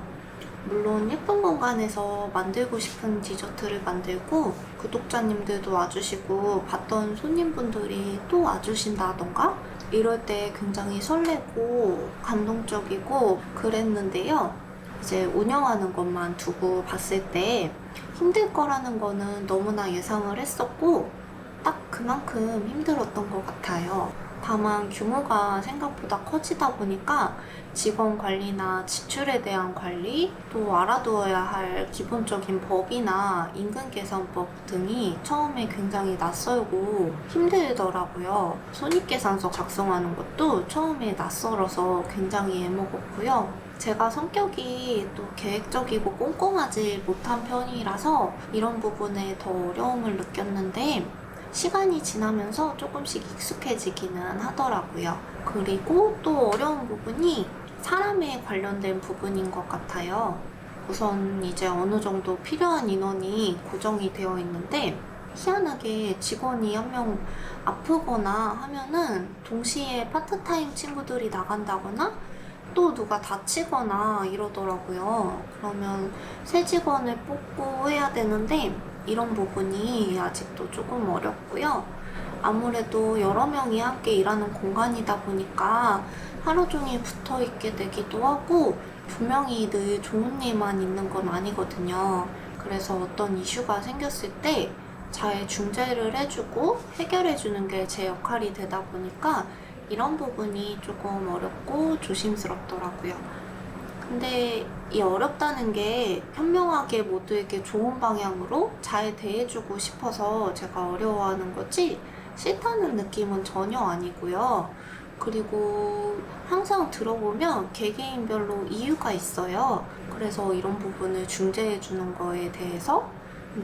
물론 예쁜 공간에서 만들고 싶은 디저트를 만들고 구독자님들도 와주시고 봤던 손님분들이 또 와주신다던가 이럴 때 굉장히 설레고 감동적이고 그랬는데요. 이제 운영하는 것만 두고 봤을 때 힘들 거라는 거는 너무나 예상을 했었고 딱 그만큼 힘들었던 것 같아요. 다만 규모가 생각보다 커지다 보니까 직원 관리나 지출에 대한 관리, 또 알아두어야 할 기본적인 법이나 임금 계산법 등이 처음에 굉장히 낯설고 힘들더라고요. 손익계산서 작성하는 것도 처음에 낯설어서 굉장히 애먹었고요. 제가 성격이 또 계획적이고 꼼꼼하지 못한 편이라서 이런 부분에 더 어려움을 느꼈는데 시간이 지나면서 조금씩 익숙해지기는 하더라고요. 그리고 또 어려운 부분이 사람에 관련된 부분인 것 같아요. 우선 이제 어느 정도 필요한 인원이 고정이 되어 있는데 희한하게 직원이 한 명 아프거나 하면은 동시에 파트타임 친구들이 나간다거나 또 누가 다치거나 이러더라고요. 그러면 새 직원을 뽑고 해야 되는데 이런 부분이 아직도 조금 어렵고요. 아무래도 여러 명이 함께 일하는 공간이다 보니까 하루 종일 붙어 있게 되기도 하고 분명히 늘 좋은 일만 있는 건 아니거든요. 그래서 어떤 이슈가 생겼을 때 잘 중재를 해주고 해결해주는 게 제 역할이 되다 보니까 이런 부분이 조금 어렵고 조심스럽더라고요. 근데 이 어렵다는 게 현명하게 모두에게 좋은 방향으로 잘 대해주고 싶어서 제가 어려워하는 거지 싫다는 느낌은 전혀 아니고요. 그리고 항상 들어보면 개개인별로 이유가 있어요. 그래서 이런 부분을 중재해주는 거에 대해서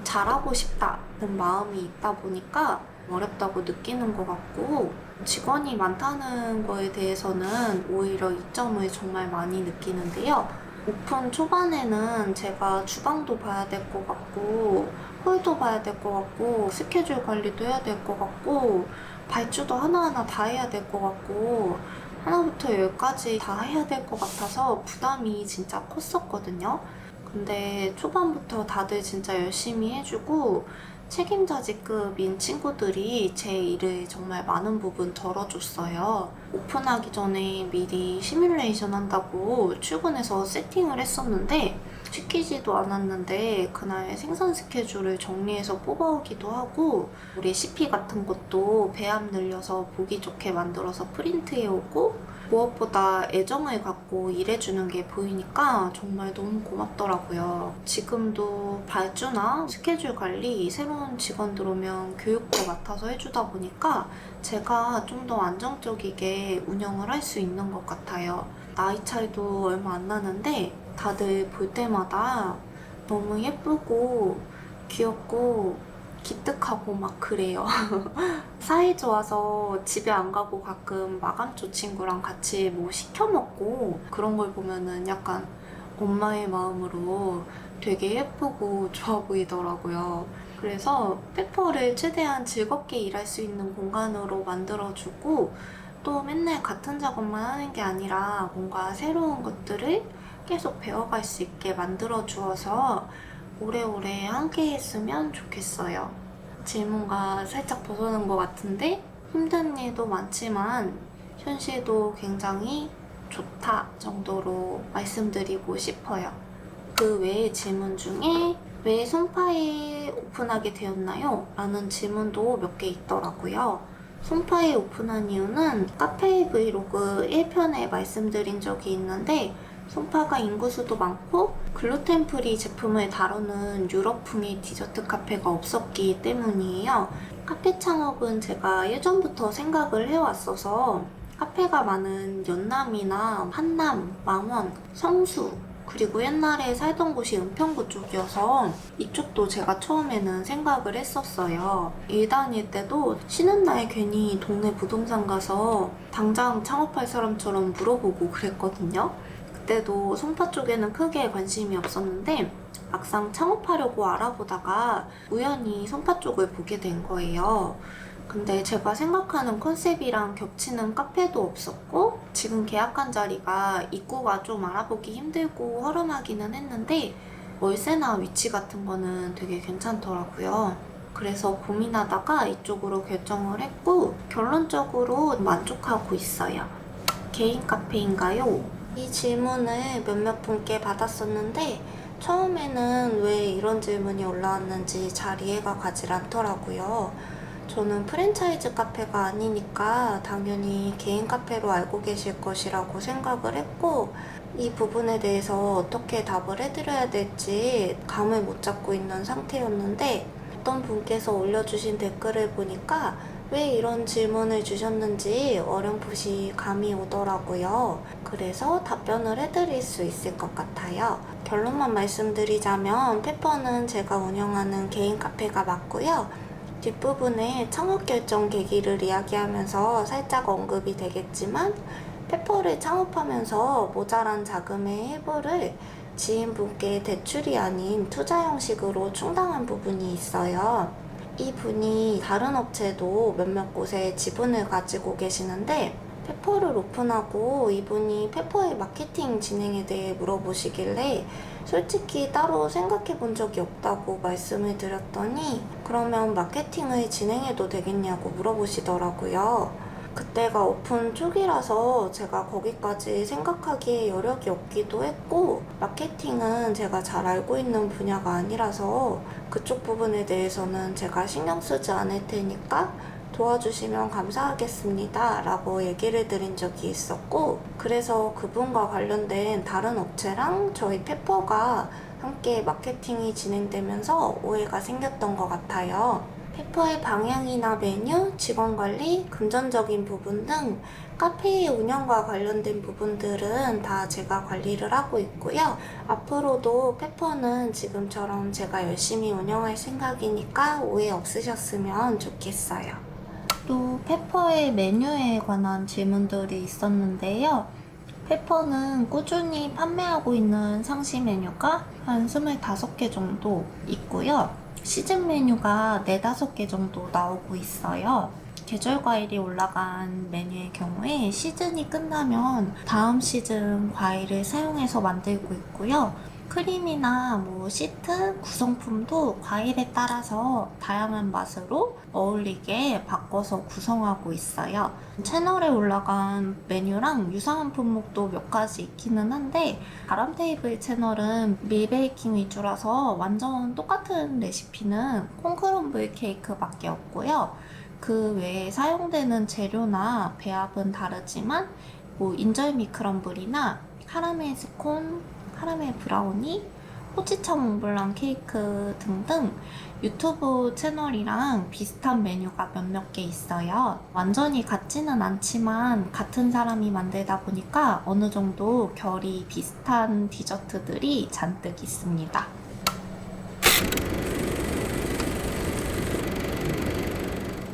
잘하고 싶다는 마음이 있다 보니까 어렵다고 느끼는 것 같고 직원이 많다는 거에 대해서는 오히려 이점을 정말 많이 느끼는데요. 오픈 초반에는 제가 주방도 봐야 될 것 같고 홀도 봐야 될 것 같고 스케줄 관리도 해야 될 것 같고 발주도 하나하나 다 해야 될 것 같고 하나부터 열까지 다 해야 될 것 같아서 부담이 진짜 컸었거든요. 근데 초반부터 다들 진짜 열심히 해주고 책임자직급인 친구들이 제 일을 정말 많은 부분 덜어줬어요. 오픈하기 전에 미리 시뮬레이션 한다고 출근해서 세팅을 했었는데 시키지도 않았는데 그날 생산 스케줄을 정리해서 뽑아오기도 하고 우리 CP 같은 것도 배합 늘려서 보기 좋게 만들어서 프린트해오고 무엇보다 애정을 갖고 일해주는 게 보이니까 정말 너무 고맙더라고요. 지금도 발주나 스케줄 관리, 새로운 직원들 오면 교육도 맡아서 해주다 보니까 제가 좀 더 안정적이게 운영을 할 수 있는 것 같아요. 나이 차이도 얼마 안 나는데 다들 볼 때마다 너무 예쁘고 귀엽고 기특하고 막 그래요. 사이 좋아서 집에 안 가고 가끔 마감조 친구랑 같이 뭐 시켜 먹고 그런 걸 보면은 약간 엄마의 마음으로 되게 예쁘고 좋아 보이더라고요. 그래서 페퍼를 최대한 즐겁게 일할 수 있는 공간으로 만들어주고 또 맨날 같은 작업만 하는 게 아니라 뭔가 새로운 것들을 계속 배워갈 수 있게 만들어주어서 오래오래 함께 했으면 좋겠어요. 질문과 살짝 벗어난 것 같은데 힘든 일도 많지만 현실도 굉장히 좋다 정도로 말씀드리고 싶어요. 그 외의 질문 중에 왜 손파에 오픈하게 되었나요? 라는 질문도 몇 개 있더라고요. 손파에 오픈한 이유는 카페 브이로그 1편에 말씀드린 적이 있는데 손파가 인구수도 많고 글루텐 프리 제품을 다루는 유럽풍의 디저트 카페가 없었기 때문이에요. 카페 창업은 제가 예전부터 생각을 해왔어서 카페가 많은 연남이나 한남, 망원, 성수 그리고 옛날에 살던 곳이 은평구 쪽이어서 이쪽도 제가 처음에는 생각을 했었어요. 일 다닐 때도 쉬는 날 괜히 동네 부동산 가서 당장 창업할 사람처럼 물어보고 그랬거든요. 그때도 송파 쪽에는 크게 관심이 없었는데 막상 창업하려고 알아보다가 우연히 송파 쪽을 보게 된 거예요. 근데 제가 생각하는 컨셉이랑 겹치는 카페도 없었고 지금 계약한 자리가 입구가 좀 알아보기 힘들고 허름하기는 했는데 월세나 위치 같은 거는 되게 괜찮더라고요. 그래서 고민하다가 이쪽으로 결정을 했고 결론적으로 만족하고 있어요. 개인 카페인가요? 이 질문을 몇몇 분께 받았었는데 처음에는 왜 이런 질문이 올라왔는지 잘 이해가 가질 않더라고요. 저는 프랜차이즈 카페가 아니니까 당연히 개인 카페로 알고 계실 것이라고 생각을 했고 이 부분에 대해서 어떻게 답을 해드려야 될지 감을 못 잡고 있는 상태였는데 어떤 분께서 올려주신 댓글을 보니까 왜 이런 질문을 주셨는지 어렴풋이 감이 오더라고요. 그래서 답변을 해드릴 수 있을 것 같아요. 결론만 말씀드리자면 페퍼는 제가 운영하는 개인 카페가 맞고요. 뒷부분에 창업 결정 계기를 이야기하면서 살짝 언급이 되겠지만 페퍼를 창업하면서 모자란 자금의 일부를 지인분께 대출이 아닌 투자 형식으로 충당한 부분이 있어요. 이 분이 다른 업체도 몇몇 곳에 지분을 가지고 계시는데 페퍼를 오픈하고 이분이 페퍼의 마케팅 진행에 대해 물어보시길래 솔직히 따로 생각해 본 적이 없다고 말씀을 드렸더니 그러면 마케팅을 진행해도 되겠냐고 물어보시더라고요. 그때가 오픈 초기라서 제가 거기까지 생각하기에 여력이 없기도 했고 마케팅은 제가 잘 알고 있는 분야가 아니라서 그쪽 부분에 대해서는 제가 신경 쓰지 않을 테니까 도와주시면 감사하겠습니다 라고 얘기를 드린 적이 있었고 그래서 그분과 관련된 다른 업체랑 저희 페퍼가 함께 마케팅이 진행되면서 오해가 생겼던 것 같아요. 페퍼의 방향이나 메뉴, 직원관리, 금전적인 부분 등 카페의 운영과 관련된 부분들은 다 제가 관리를 하고 있고요. 앞으로도 페퍼는 지금처럼 제가 열심히 운영할 생각이니까 오해 없으셨으면 좋겠어요. 또 페퍼의 메뉴에 관한 질문들이 있었는데요. 페퍼는 꾸준히 판매하고 있는 상시 메뉴가 한 25개 정도 있고요. 시즌 메뉴가 4, 5개 정도 나오고 있어요. 계절 과일이 올라간 메뉴의 경우에 시즌이 끝나면 다음 시즌 과일을 사용해서 만들고 있고요. 크림이나 시트, 구성품도 과일에 따라서 다양한 맛으로 어울리게 바꿔서 구성하고 있어요. 채널에 올라간 메뉴랑 유사한 품목도 몇 가지 있기는 한데 바람 테이블 채널은 밀베이킹 위주라서 완전 똑같은 레시피는 콩크럼블 케이크밖에 없고요. 그 외에 사용되는 재료나 배합은 다르지만 뭐 인절미 크럼블이나 카라멜 스콘, 카라멜 브라우니, 호치차 몽블랑 케이크 등등 유튜브 채널이랑 비슷한 메뉴가 몇몇 개 있어요. 완전히 같지는 않지만 같은 사람이 만들다 보니까 어느 정도 결이 비슷한 디저트들이 잔뜩 있습니다.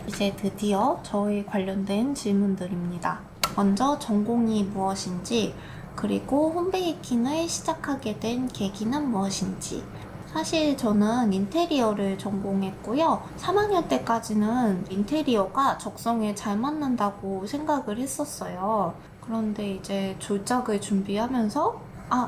이제 드디어 저희 관련된 질문들입니다. 먼저 전공이 무엇인지, 그리고 홈베이킹을 시작하게 된 계기는 무엇인지. 사실 저는 인테리어를 전공했고요. 3학년 때까지는 인테리어가 적성에 잘 맞는다고 생각을 했었어요. 그런데 이제 졸작을 준비하면서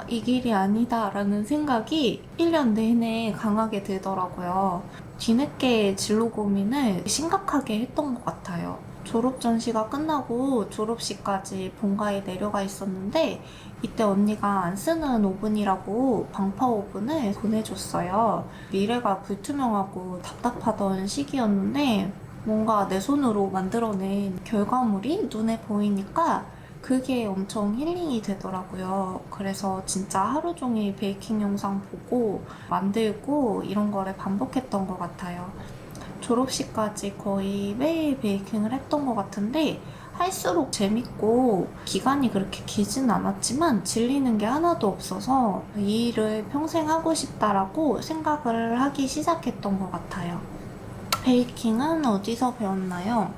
이 길이 아니다 라는 생각이 1년 내내 강하게 들더라고요. 뒤늦게 진로 고민을 심각하게 했던 것 같아요. 졸업 전시가 끝나고 졸업식까지 본가에 내려가 있었는데 이때 언니가 안 쓰는 오븐이라고 방파 오븐을 보내줬어요. 미래가 불투명하고 답답하던 시기였는데 뭔가 내 손으로 만들어낸 결과물이 눈에 보이니까 그게 엄청 힐링이 되더라고요. 그래서 진짜 하루 종일 베이킹 영상 보고 만들고 이런 거를 반복했던 것 같아요. 졸업식까지 거의 매일 베이킹을 했던 것 같은데 할수록 재밌고 기간이 그렇게 길진 않았지만 질리는 게 하나도 없어서 이 일을 평생 하고 싶다라고 생각을 하기 시작했던 것 같아요. 베이킹은 어디서 배웠나요?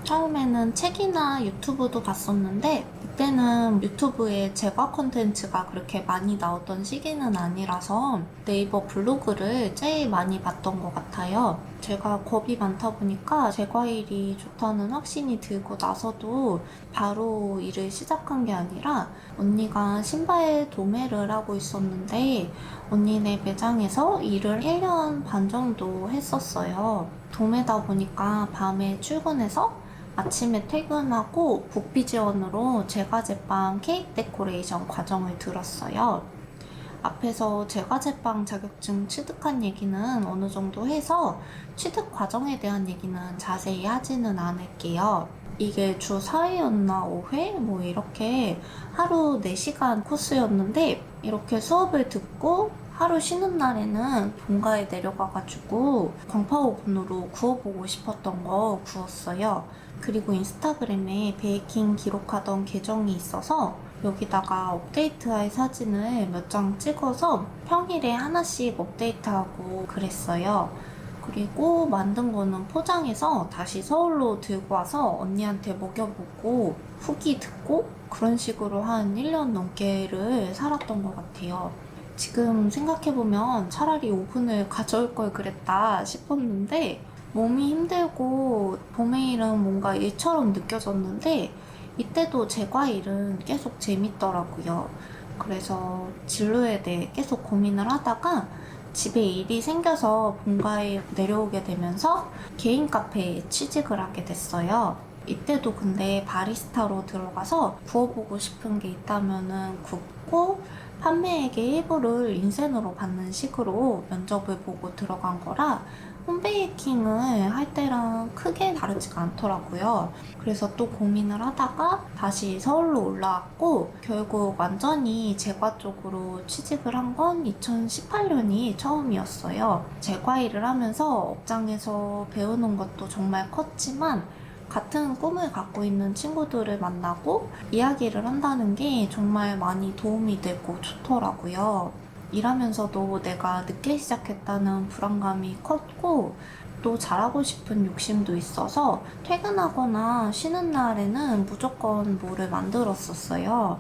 처음에는 책이나 유튜브도 봤었는데 그때는 유튜브에 제과 콘텐츠가 그렇게 많이 나오던 시기는 아니라서 네이버 블로그를 제일 많이 봤던 것 같아요. 제가 겁이 많다 보니까 제과일이 좋다는 확신이 들고 나서도 바로 일을 시작한 게 아니라 언니가 신발 도매를 하고 있었는데 언니네 매장에서 일을 1년 반 정도 했었어요. 도매다 보니까 밤에 출근해서 아침에 퇴근하고 국비 지원으로 제과제빵 케이크 데코레이션 과정을 들었어요. 앞에서 제과제빵 자격증 취득한 얘기는 어느 정도 해서 취득 과정에 대한 얘기는 자세히 하지는 않을게요. 이게 주 4회였나 5회? 뭐 이렇게 하루 4시간 코스였는데 이렇게 수업을 듣고 하루 쉬는 날에는 본가에 내려가가지고 광파 오븐으로 구워보고 싶었던 거 구웠어요. 그리고 인스타그램에 베이킹 기록하던 계정이 있어서 여기다가 업데이트할 사진을 몇 장 찍어서 평일에 하나씩 업데이트하고 그랬어요. 그리고 만든 거는 포장해서 다시 서울로 들고 와서 언니한테 먹여보고 후기 듣고 그런 식으로 한 1년 넘게를 살았던 것 같아요. 지금 생각해보면 차라리 오븐을 가져올 걸 그랬다 싶었는데 몸이 힘들고 봄의 일은 뭔가 일처럼 느껴졌는데 이때도 제과 일은 계속 재밌더라고요. 그래서 진로에 대해 계속 고민을 하다가 집에 일이 생겨서 본가에 내려오게 되면서 개인 카페에 취직을 하게 됐어요. 이때도 근데 바리스타로 들어가서 구워보고 싶은 게 있다면은 굽고 판매액의 일부를 인센으로 받는 식으로 면접을 보고 들어간 거라 홈베이킹을 할 때랑 크게 다르지가 않더라고요. 그래서 또 고민을 하다가 다시 서울로 올라왔고 결국 완전히 제과 쪽으로 취직을 한 건 2018년이 처음이었어요. 제과 일을 하면서 업장에서 배우는 것도 정말 컸지만 같은 꿈을 갖고 있는 친구들을 만나고 이야기를 한다는 게 정말 많이 도움이 되고 좋더라고요. 일하면서도 내가 늦게 시작했다는 불안감이 컸고 또 잘하고 싶은 욕심도 있어서 퇴근하거나 쉬는 날에는 무조건 뭐를 만들었었어요.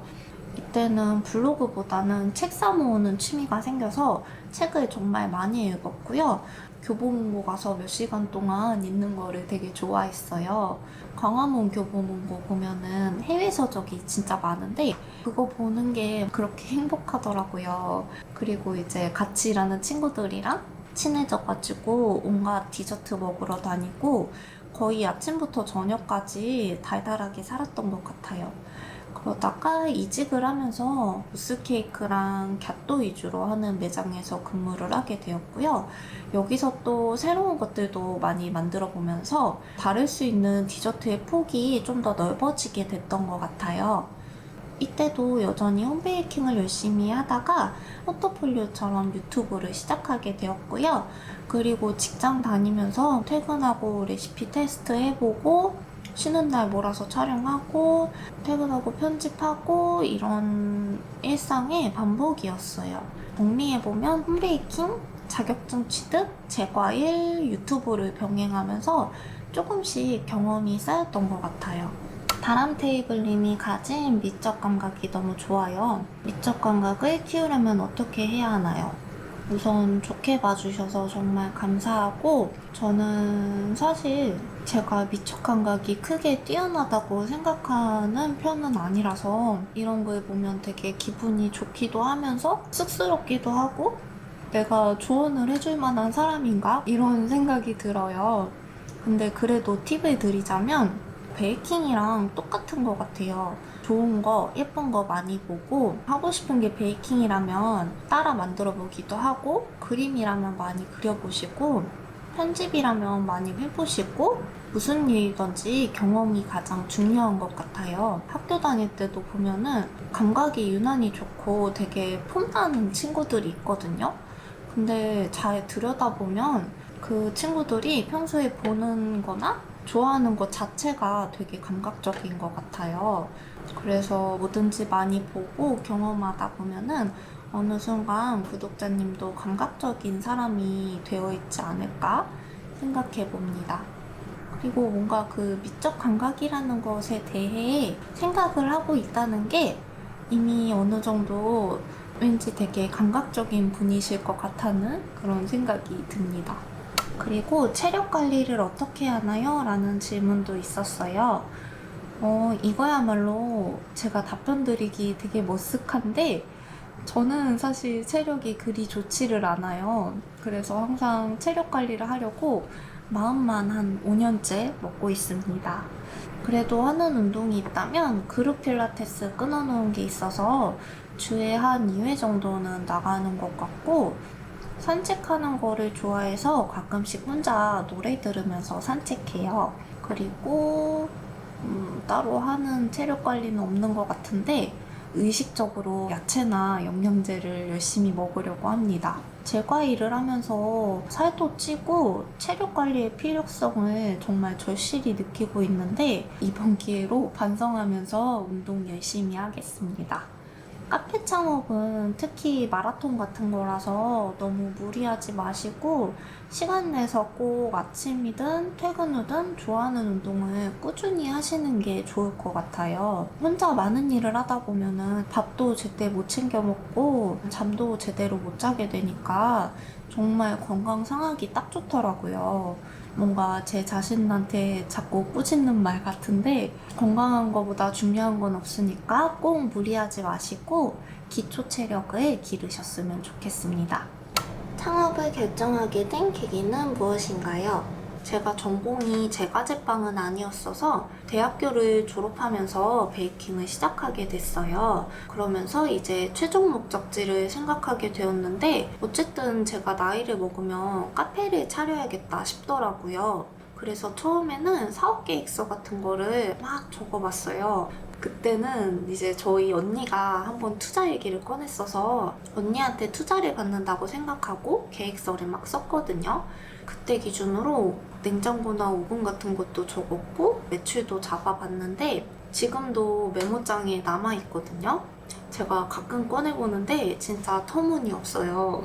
이때는 블로그보다는 책 사 모으는 취미가 생겨서 책을 정말 많이 읽었고요. 교보문고 가서 몇 시간 동안 읽는 거를 되게 좋아했어요. 광화문 교보문고 보면은 해외 서적이 진짜 많은데 그거 보는 게 그렇게 행복하더라고요. 그리고 이제 같이 일하는 친구들이랑 친해져가지고 온갖 디저트 먹으러 다니고 거의 아침부터 저녁까지 달달하게 살았던 것 같아요. 그러다가 이직을 하면서 무스케이크랑 갸또 위주로 하는 매장에서 근무를 하게 되었고요. 여기서 또 새로운 것들도 많이 만들어 보면서 다룰 수 있는 디저트의 폭이 좀 더 넓어지게 됐던 것 같아요. 이때도 여전히 홈베이킹을 열심히 하다가 포트폴리오처럼 유튜브를 시작하게 되었고요. 그리고 직장 다니면서 퇴근하고 레시피 테스트 해보고 쉬는 날 몰아서 촬영하고 퇴근하고 편집하고 이런 일상의 반복이었어요. 정리해보면 홈베이킹, 자격증 취득, 제과일, 유튜브를 병행하면서 조금씩 경험이 쌓였던 것 같아요. 다람테이블님이 가진 미적 감각이 너무 좋아요. 미적 감각을 키우려면 어떻게 해야 하나요? 우선 좋게 봐주셔서 정말 감사하고, 저는 사실 제가 미적 감각이 크게 뛰어나다고 생각하는 편은 아니라서 이런 걸 보면 되게 기분이 좋기도 하면서 쑥스럽기도 하고 내가 조언을 해줄 만한 사람인가? 이런 생각이 들어요. 근데 그래도 팁을 드리자면 베이킹이랑 똑같은 것 같아요. 좋은 거, 예쁜 거 많이 보고 하고 싶은 게 베이킹이라면 따라 만들어 보기도 하고 그림이라면 많이 그려보시고 편집이라면 많이 해보시고 무슨 일이든지 경험이 가장 중요한 것 같아요. 학교 다닐 때도 보면은 감각이 유난히 좋고 되게 폼나는 친구들이 있거든요. 근데 잘 들여다보면 그 친구들이 평소에 보는 거나 좋아하는 것 자체가 되게 감각적인 것 같아요. 그래서 뭐든지 많이 보고 경험하다 보면은 어느 순간 구독자님도 감각적인 사람이 되어 있지 않을까 생각해 봅니다. 그리고 뭔가 그 미적 감각이라는 것에 대해 생각을 하고 있다는 게 이미 어느 정도 왠지 되게 감각적인 분이실 것 같다는 그런 생각이 듭니다. 그리고 체력 관리를 어떻게 하나요? 라는 질문도 있었어요. 이거야말로 제가 답변 드리기 되게 머쓱한데 저는 사실 체력이 그리 좋지를 않아요. 그래서 항상 체력 관리를 하려고 마음만 한 5년째 먹고 있습니다. 그래도 하는 운동이 있다면 그룹 필라테스 끊어놓은 게 있어서 주에 한 2회 정도는 나가는 것 같고 산책하는 거를 좋아해서 가끔씩 혼자 노래 들으면서 산책해요. 그리고 따로 하는 체력 관리는 없는 것 같은데 의식적으로 야채나 영양제를 열심히 먹으려고 합니다. 제과 일을 하면서 살도 찌고 체력 관리의 필요성을 정말 절실히 느끼고 있는데 이번 기회로 반성하면서 운동 열심히 하겠습니다. 카페 창업은 특히 마라톤 같은 거라서 너무 무리하지 마시고 시간 내서 꼭 아침이든 퇴근 후든 좋아하는 운동을 꾸준히 하시는 게 좋을 것 같아요. 혼자 많은 일을 하다 보면은 밥도 제때 못 챙겨 먹고 잠도 제대로 못 자게 되니까 정말 건강 상하기 딱 좋더라고요. 뭔가 제 자신한테 자꾸 꾸짖는 말 같은데 건강한 거보다 중요한 건 없으니까 꼭 무리하지 마시고 기초 체력을 기르셨으면 좋겠습니다. 창업을 결정하게 된 계기는 무엇인가요? 제가 전공이 제과제빵은 아니었어서 대학교를 졸업하면서 베이킹을 시작하게 됐어요. 그러면서 이제 최종 목적지를 생각하게 되었는데 어쨌든 제가 나이를 먹으면 카페를 차려야겠다 싶더라고요. 그래서 처음에는 사업계획서 같은 거를 막 적어봤어요. 그때는 이제 저희 언니가 한번 투자 얘기를 꺼냈어서 언니한테 투자를 받는다고 생각하고 계획서를 막 썼거든요. 그때 기준으로 냉장고나 오븐 같은 것도 적었고 매출도 잡아봤는데 지금도 메모장에 남아있거든요. 제가 가끔 꺼내보는데 진짜 터무니없어요.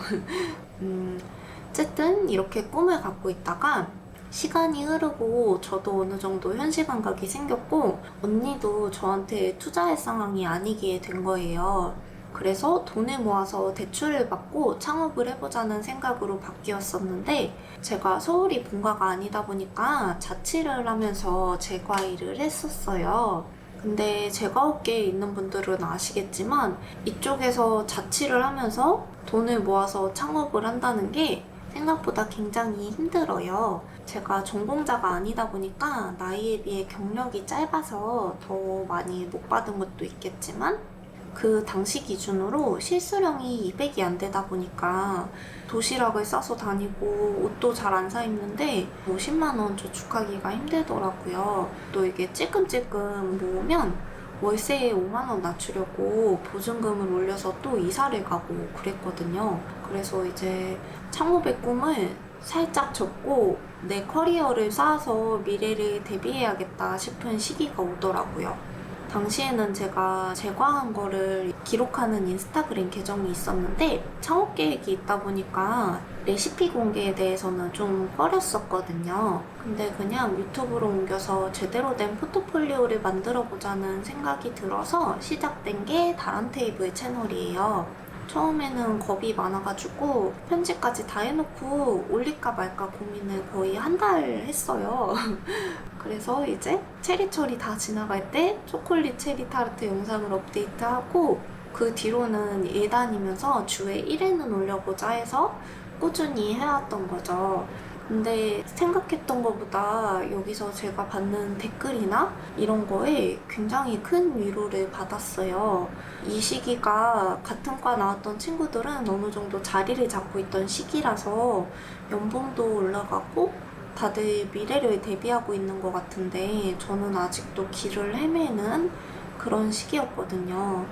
어쨌든 이렇게 꿈을 갖고 있다가 시간이 흐르고 저도 어느 정도 현실 감각이 생겼고 언니도 저한테 투자할 상황이 아니게 된 거예요. 그래서 돈을 모아서 대출을 받고 창업을 해보자는 생각으로 바뀌었었는데 제가 서울이 본가가 아니다 보니까 자취를 하면서 제과 일을 했었어요. 근데 제과업계에 있는 분들은 아시겠지만 이쪽에서 자취를 하면서 돈을 모아서 창업을 한다는 게 생각보다 굉장히 힘들어요. 제가 전공자가 아니다 보니까 나이에 비해 경력이 짧아서 더 많이 못 받은 것도 있겠지만 그 당시 기준으로 실수령이 200이 안 되다 보니까 도시락을 싸서 다니고 옷도 잘 안 사 입는데 50만 원 저축하기가 힘들더라고요. 또 이게 찔끔찔끔 모으면 월세에 5만 원 낮추려고 보증금을 올려서 또 이사를 가고 그랬거든요. 그래서 이제 창업의 꿈을 살짝 접고 내 커리어를 쌓아서 미래를 대비해야겠다 싶은 시기가 오더라고요. 당시에는 제가 제과한 거를 기록하는 인스타그램 계정이 있었는데 창업 계획이 있다 보니까 레시피 공개에 대해서는 좀 꺼렸었거든요. 근데 그냥 유튜브로 옮겨서 제대로 된 포트폴리오를 만들어 보자는 생각이 들어서 시작된 게 다란테이블 채널이에요. 처음에는 겁이 많아가지고 편집까지 다 해놓고 올릴까 말까 고민을 거의 한 달 했어요. 그래서 이제 체리철이 다 지나갈 때 초콜릿 체리 타르트 영상을 업데이트하고 그 뒤로는 일 다니면서 주에 1회는 올려보자 해서 꾸준히 해왔던 거죠. 근데 생각했던 것보다 여기서 제가 받는 댓글이나 이런 거에 굉장히 큰 위로를 받았어요. 이 시기가 같은 과 나왔던 친구들은 어느 정도 자리를 잡고 있던 시기라서 연봉도 올라가고 다들 미래를 대비하고 있는 것 같은데 저는 아직도 길을 헤매는 그런 시기였거든요.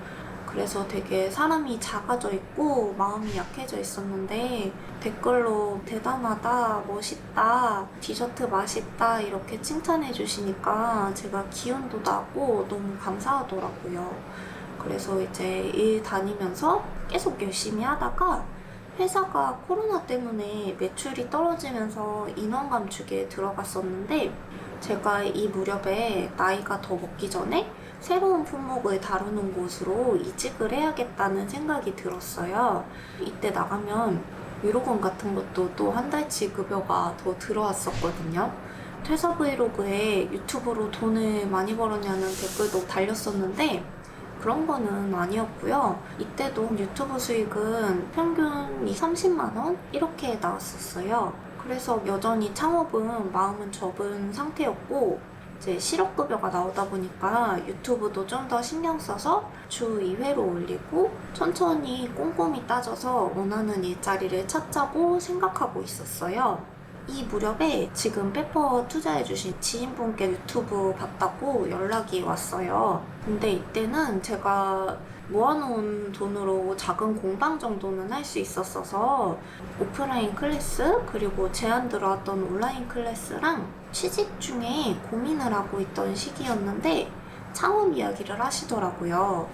그래서 되게 사람이 작아져 있고 마음이 약해져 있었는데 댓글로 대단하다, 멋있다, 디저트 맛있다 이렇게 칭찬해 주시니까 제가 기운도 나고 너무 감사하더라고요. 그래서 이제 일 다니면서 계속 열심히 하다가 회사가 코로나 때문에 매출이 떨어지면서 인원 감축에 들어갔었는데 제가 이 무렵에 나이가 더 먹기 전에 새로운 품목을 다루는 곳으로 이직을 해야겠다는 생각이 들었어요. 이때 나가면 위로금 같은 것도 또 한 달치 급여가 더 들어왔었거든요. 퇴사 브이로그에 유튜브로 돈을 많이 벌었냐는 댓글도 달렸었는데 그런 거는 아니었고요. 이때도 유튜브 수익은 평균 30만 원? 이렇게 나왔었어요. 그래서 여전히 창업은 마음은 접은 상태였고 이제 실업급여가 나오다 보니까 유튜브도 좀 더 신경 써서 주 2회로 올리고 천천히 꼼꼼히 따져서 원하는 일자리를 찾자고 생각하고 있었어요. 이 무렵에 지금 페퍼 투자해주신 지인분께 유튜브 봤다고 연락이 왔어요. 근데 이때는 제가 모아놓은 돈으로 작은 공방 정도는 할 수 있었어서 오프라인 클래스 그리고 제안 들어왔던 온라인 클래스랑 취직 중에 고민을 하고 있던 시기였는데 창업 이야기를 하시더라고요.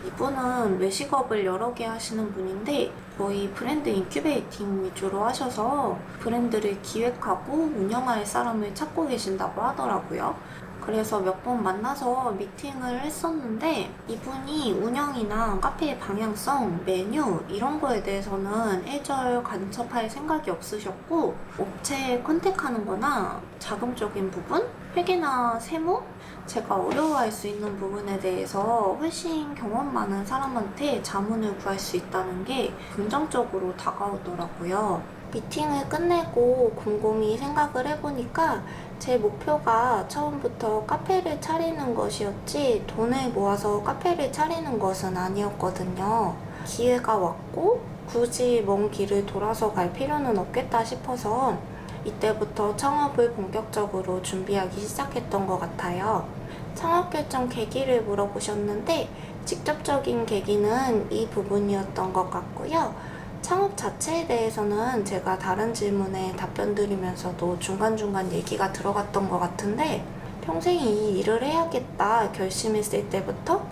이분은 외식업을 여러 개 하시는 분인데 거의 브랜드 인큐베이팅 위주로 하셔서 브랜드를 기획하고 운영할 사람을 찾고 계신다고 하더라고요. 그래서 몇 번 만나서 미팅을 했었는데 이분이 운영이나 카페의 방향성, 메뉴 이런 거에 대해서는 일절 간섭할 생각이 없으셨고 업체 컨택하는 거나 자금적인 부분, 회계나 세무 제가 어려워할 수 있는 부분에 대해서 훨씬 경험 많은 사람한테 자문을 구할 수 있다는 게 긍정적으로 다가오더라고요. 미팅을 끝내고 곰곰이 생각을 해보니까 제 목표가 처음부터 카페를 차리는 것이었지 돈을 모아서 카페를 차리는 것은 아니었거든요. 기회가 왔고 굳이 먼 길을 돌아서 갈 필요는 없겠다 싶어서 이때부터 창업을 본격적으로 준비하기 시작했던 것 같아요. 창업 결정 계기를 물어보셨는데 직접적인 계기는 이 부분이었던 것 같고요. 창업 자체에 대해서는 제가 다른 질문에 답변 드리면서도 중간중간 얘기가 들어갔던 것 같은데 평생 이 일을 해야겠다 결심했을 때부터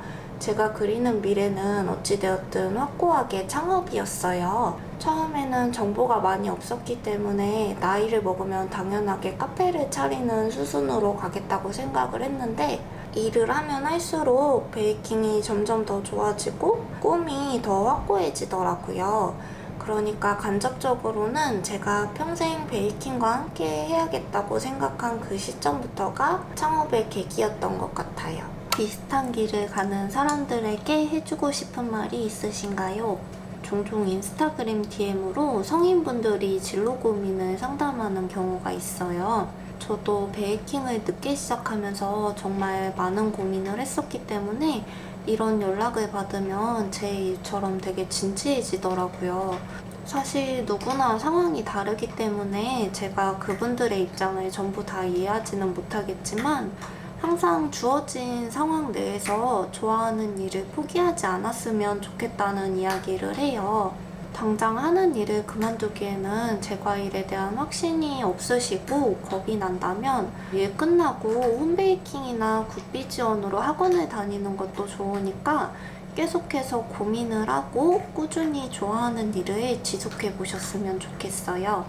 제가 그리는 미래는 어찌되었든 확고하게 창업이었어요. 처음에는 정보가 많이 없었기 때문에 나이를 먹으면 당연하게 카페를 차리는 수순으로 가겠다고 생각을 했는데 일을 하면 할수록 베이킹이 점점 더 좋아지고 꿈이 더 확고해지더라고요. 그러니까 간접적으로는 제가 평생 베이킹과 함께 해야겠다고 생각한 그 시점부터가 창업의 계기였던 것 같아요. 비슷한 길을 가는 사람들에게 해주고 싶은 말이 있으신가요? 종종 인스타그램 DM으로 성인분들이 진로 고민을 상담하는 경우가 있어요. 저도 베이킹을 늦게 시작하면서 정말 많은 고민을 했었기 때문에 이런 연락을 받으면 제 일처럼 되게 진지해지더라고요. 사실 누구나 상황이 다르기 때문에 제가 그분들의 입장을 전부 다 이해하지는 못하겠지만 항상 주어진 상황 내에서 좋아하는 일을 포기하지 않았으면 좋겠다는 이야기를 해요. 당장 하는 일을 그만두기에는 제 과일에 대한 확신이 없으시고 겁이 난다면 일 끝나고 홈베이킹이나 굿비 지원으로 학원을 다니는 것도 좋으니까 계속해서 고민을 하고 꾸준히 좋아하는 일을 지속해 보셨으면 좋겠어요.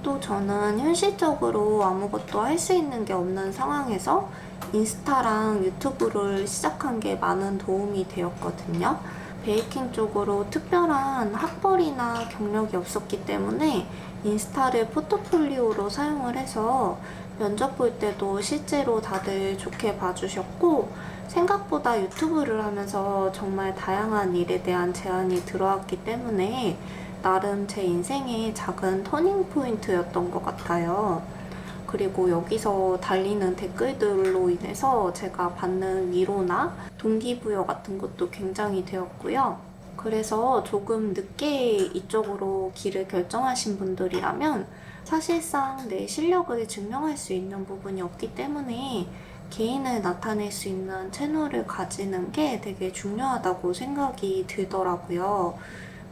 또 저는 현실적으로 아무것도 할 수 있는 게 없는 상황에서 인스타랑 유튜브를 시작한 게 많은 도움이 되었거든요. 베이킹 쪽으로 특별한 학벌이나 경력이 없었기 때문에 인스타를 포트폴리오로 사용을 해서 면접 볼 때도 실제로 다들 좋게 봐주셨고, 생각보다 유튜브를 하면서 정말 다양한 일에 대한 제안이 들어왔기 때문에 나름 제 인생의 작은 터닝 포인트였던 것 같아요. 그리고 여기서 달리는 댓글들로 인해서 제가 받는 위로나 동기부여 같은 것도 굉장히 되었고요. 그래서 조금 늦게 이쪽으로 길을 결정하신 분들이라면 사실상 내 실력을 증명할 수 있는 부분이 없기 때문에 개인을 나타낼 수 있는 채널을 가지는 게 되게 중요하다고 생각이 들더라고요.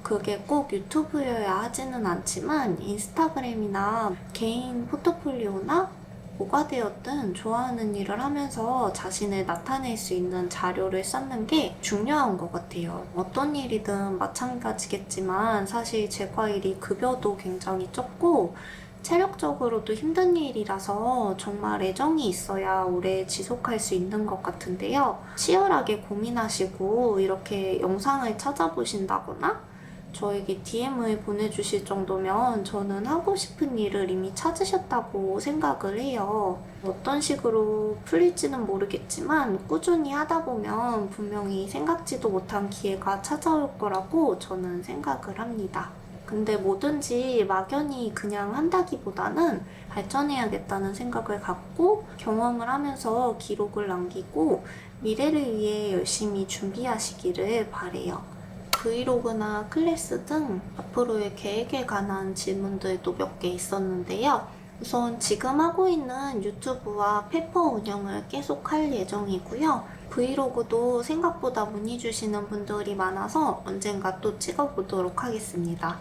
그게 꼭 유튜브여야 하지는 않지만 인스타그램이나 개인 포트폴리오나 뭐가 되었든 좋아하는 일을 하면서 자신을 나타낼 수 있는 자료를 쌓는 게 중요한 것 같아요. 어떤 일이든 마찬가지겠지만 사실 제 과일이 급여도 굉장히 적고 체력적으로도 힘든 일이라서 정말 애정이 있어야 오래 지속할 수 있는 것 같은데요. 치열하게 고민하시고 이렇게 영상을 찾아보신다거나 저에게 DM을 보내주실 정도면 저는 하고 싶은 일을 이미 찾으셨다고 생각을 해요. 어떤 식으로 풀릴지는 모르겠지만 꾸준히 하다 보면 분명히 생각지도 못한 기회가 찾아올 거라고 저는 생각을 합니다. 근데 뭐든지 막연히 그냥 한다기보다는 발전해야겠다는 생각을 갖고 경험을 하면서 기록을 남기고 미래를 위해 열심히 준비하시기를 바래요. 브이로그나 클래스 등 앞으로의 계획에 관한 질문들도 몇 개 있었는데요. 우선 지금 하고 있는 유튜브와 페퍼 운영을 계속 할 예정이고요. 브이로그도 생각보다 문의 주시는 분들이 많아서 언젠가 또 찍어보도록 하겠습니다.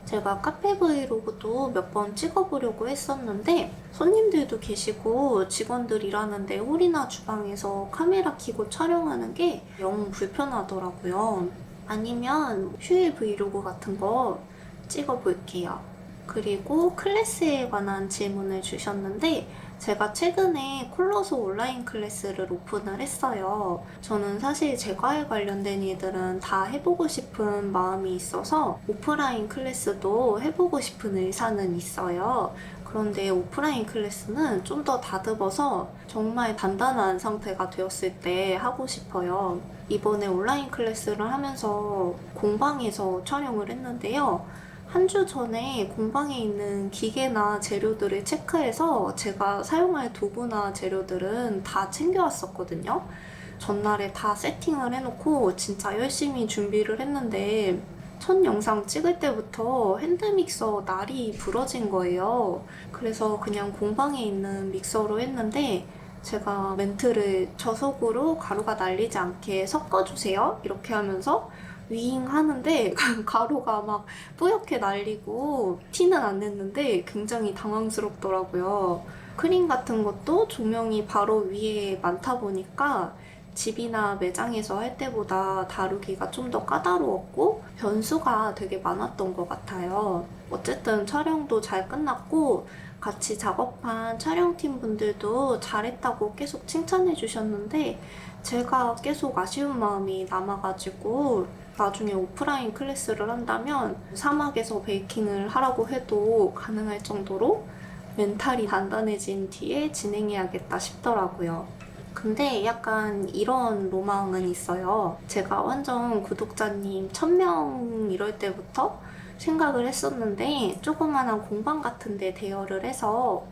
제가 카페 브이로그도 몇 번 찍어보려고 했었는데 손님들도 계시고 직원들 일하는데 홀이나 주방에서 카메라 켜고 촬영하는 게 영 불편하더라고요. 아니면 휴일 브이로그 같은 거 찍어볼게요. 그리고 클래스에 관한 질문을 주셨는데 제가 최근에 콜러소 온라인 클래스를 오픈을 했어요. 저는 사실 제과에 관련된 일들은 다 해보고 싶은 마음이 있어서 오프라인 클래스도 해보고 싶은 의사는 있어요. 그런데 오프라인 클래스는 좀 더 다듬어서 정말 단단한 상태가 되었을 때 하고 싶어요. 이번에 온라인 클래스를 하면서 공방에서 촬영을 했는데요. 한 주 전에 공방에 있는 기계나 재료들을 체크해서 제가 사용할 도구나 재료들은 다 챙겨왔었거든요. 전날에 다 세팅을 해놓고 진짜 열심히 준비를 했는데 첫 영상 찍을 때부터 핸드믹서 날이 부러진 거예요. 그래서 그냥 공방에 있는 믹서로 했는데 제가 멘트를 저속으로 가루가 날리지 않게 섞어주세요 이렇게 하면서 윙 하는데 가루가 막 뿌옇게 날리고 티는 안 냈는데 굉장히 당황스럽더라고요. 크림 같은 것도 조명이 바로 위에 많다 보니까 집이나 매장에서 할 때보다 다루기가 좀 더 까다로웠고 변수가 되게 많았던 것 같아요. 어쨌든 촬영도 잘 끝났고 같이 작업한 촬영팀 분들도 잘했다고 계속 칭찬해 주셨는데 제가 계속 아쉬운 마음이 남아가지고 나중에 오프라인 클래스를 한다면 사막에서 베이킹을 하라고 해도 가능할 정도로 멘탈이 단단해진 뒤에 진행해야겠다 싶더라고요. 근데 약간 이런 로망은 있어요. 제가 완전 구독자님 1000명 이럴 때부터 생각을 했었는데 조그만한 공방 같은 데 대여를 해서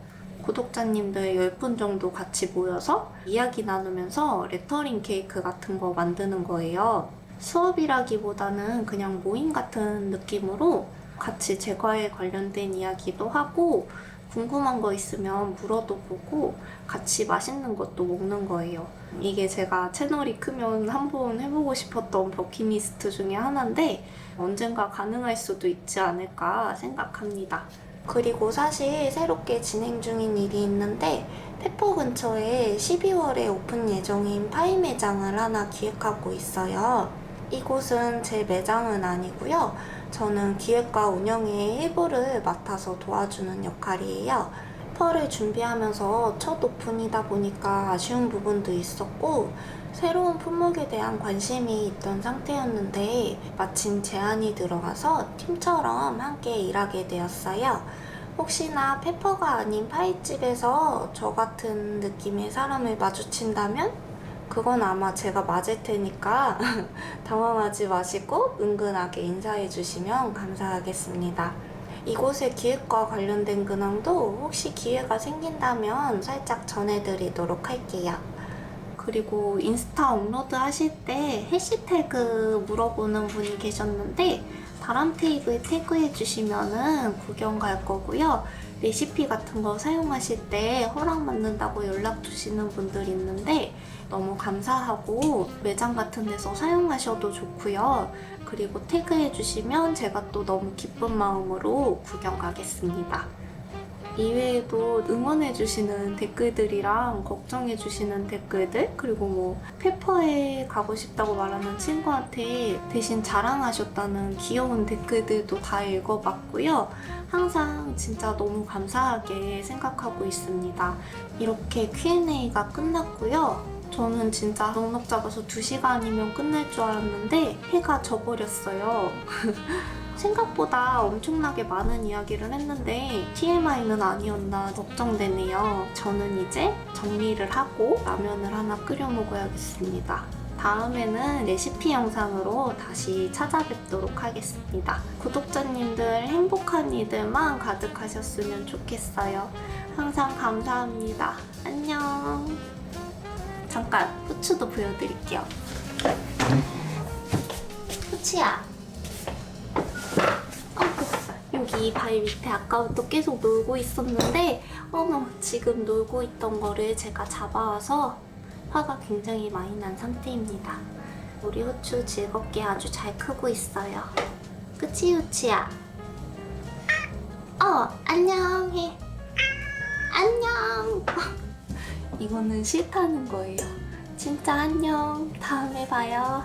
구독자님들 10분 정도 같이 모여서 이야기 나누면서 레터링 케이크 같은 거 만드는 거예요. 수업이라기보다는 그냥 모임 같은 느낌으로 같이 제과에 관련된 이야기도 하고 궁금한 거 있으면 물어도 보고 같이 맛있는 것도 먹는 거예요. 이게 제가 채널이 크면 한번 해보고 싶었던 버킷리스트 중에 하나인데 언젠가 가능할 수도 있지 않을까 생각합니다. 그리고 사실 새롭게 진행 중인 일이 있는데 페퍼 근처에 12월에 오픈 예정인 파이 매장을 하나 기획하고 있어요. 이곳은 제 매장은 아니고요. 저는 기획과 운영의 일부를 맡아서 도와주는 역할이에요. 페퍼를 준비하면서 첫 오픈이다 보니까 아쉬운 부분도 있었고 새로운 품목에 대한 관심이 있던 상태였는데 마침 제안이 들어가서 팀처럼 함께 일하게 되었어요. 혹시나 페퍼가 아닌 파이집에서 저 같은 느낌의 사람을 마주친다면 그건 아마 제가 맞을 테니까 당황하지 마시고 은근하게 인사해 주시면 감사하겠습니다. 이곳의 기획과 관련된 근황도 혹시 기회가 생긴다면 살짝 전해드리도록 할게요. 그리고 인스타 업로드 하실 때 해시태그 물어보는 분이 계셨는데 다람테이블 태그해 주시면은 구경 갈 거고요. 레시피 같은 거 사용하실 때 허락받는다고 연락 주시는 분들 있는데 너무 감사하고 매장 같은 데서 사용하셔도 좋고요. 그리고 태그해 주시면 제가 또 너무 기쁜 마음으로 구경 가겠습니다. 이외에도 응원해주시는 댓글들이랑 걱정해주시는 댓글들, 그리고 뭐 페퍼에 가고 싶다고 말하는 친구한테 대신 자랑하셨다는 귀여운 댓글들도 다 읽어봤고요. 항상 진짜 너무 감사하게 생각하고 있습니다. 이렇게 Q&A가 끝났고요. 저는 진짜 넉넉 잡아서 2시간이면 끝날 줄 알았는데 해가 져버렸어요. 생각보다 엄청나게 많은 이야기를 했는데 TMI는 아니었나 걱정되네요. 저는 이제 정리를 하고 라면을 하나 끓여 먹어야겠습니다. 다음에는 레시피 영상으로 다시 찾아뵙도록 하겠습니다. 구독자님들 행복한 이들만 가득하셨으면 좋겠어요. 항상 감사합니다. 안녕. 잠깐 후추도 보여드릴게요. 후추야. 여기 발 밑에 아까부터 계속 놀고 있었는데 어머, 지금 놀고 있던 거를 제가 잡아와서 화가 굉장히 많이 난 상태입니다. 우리 후추 즐겁게 아주 잘 크고 있어요. 그치 후추야? 안녕해. 안녕. 이거는 싫다는 거예요. 진짜 안녕. 다음에 봐요.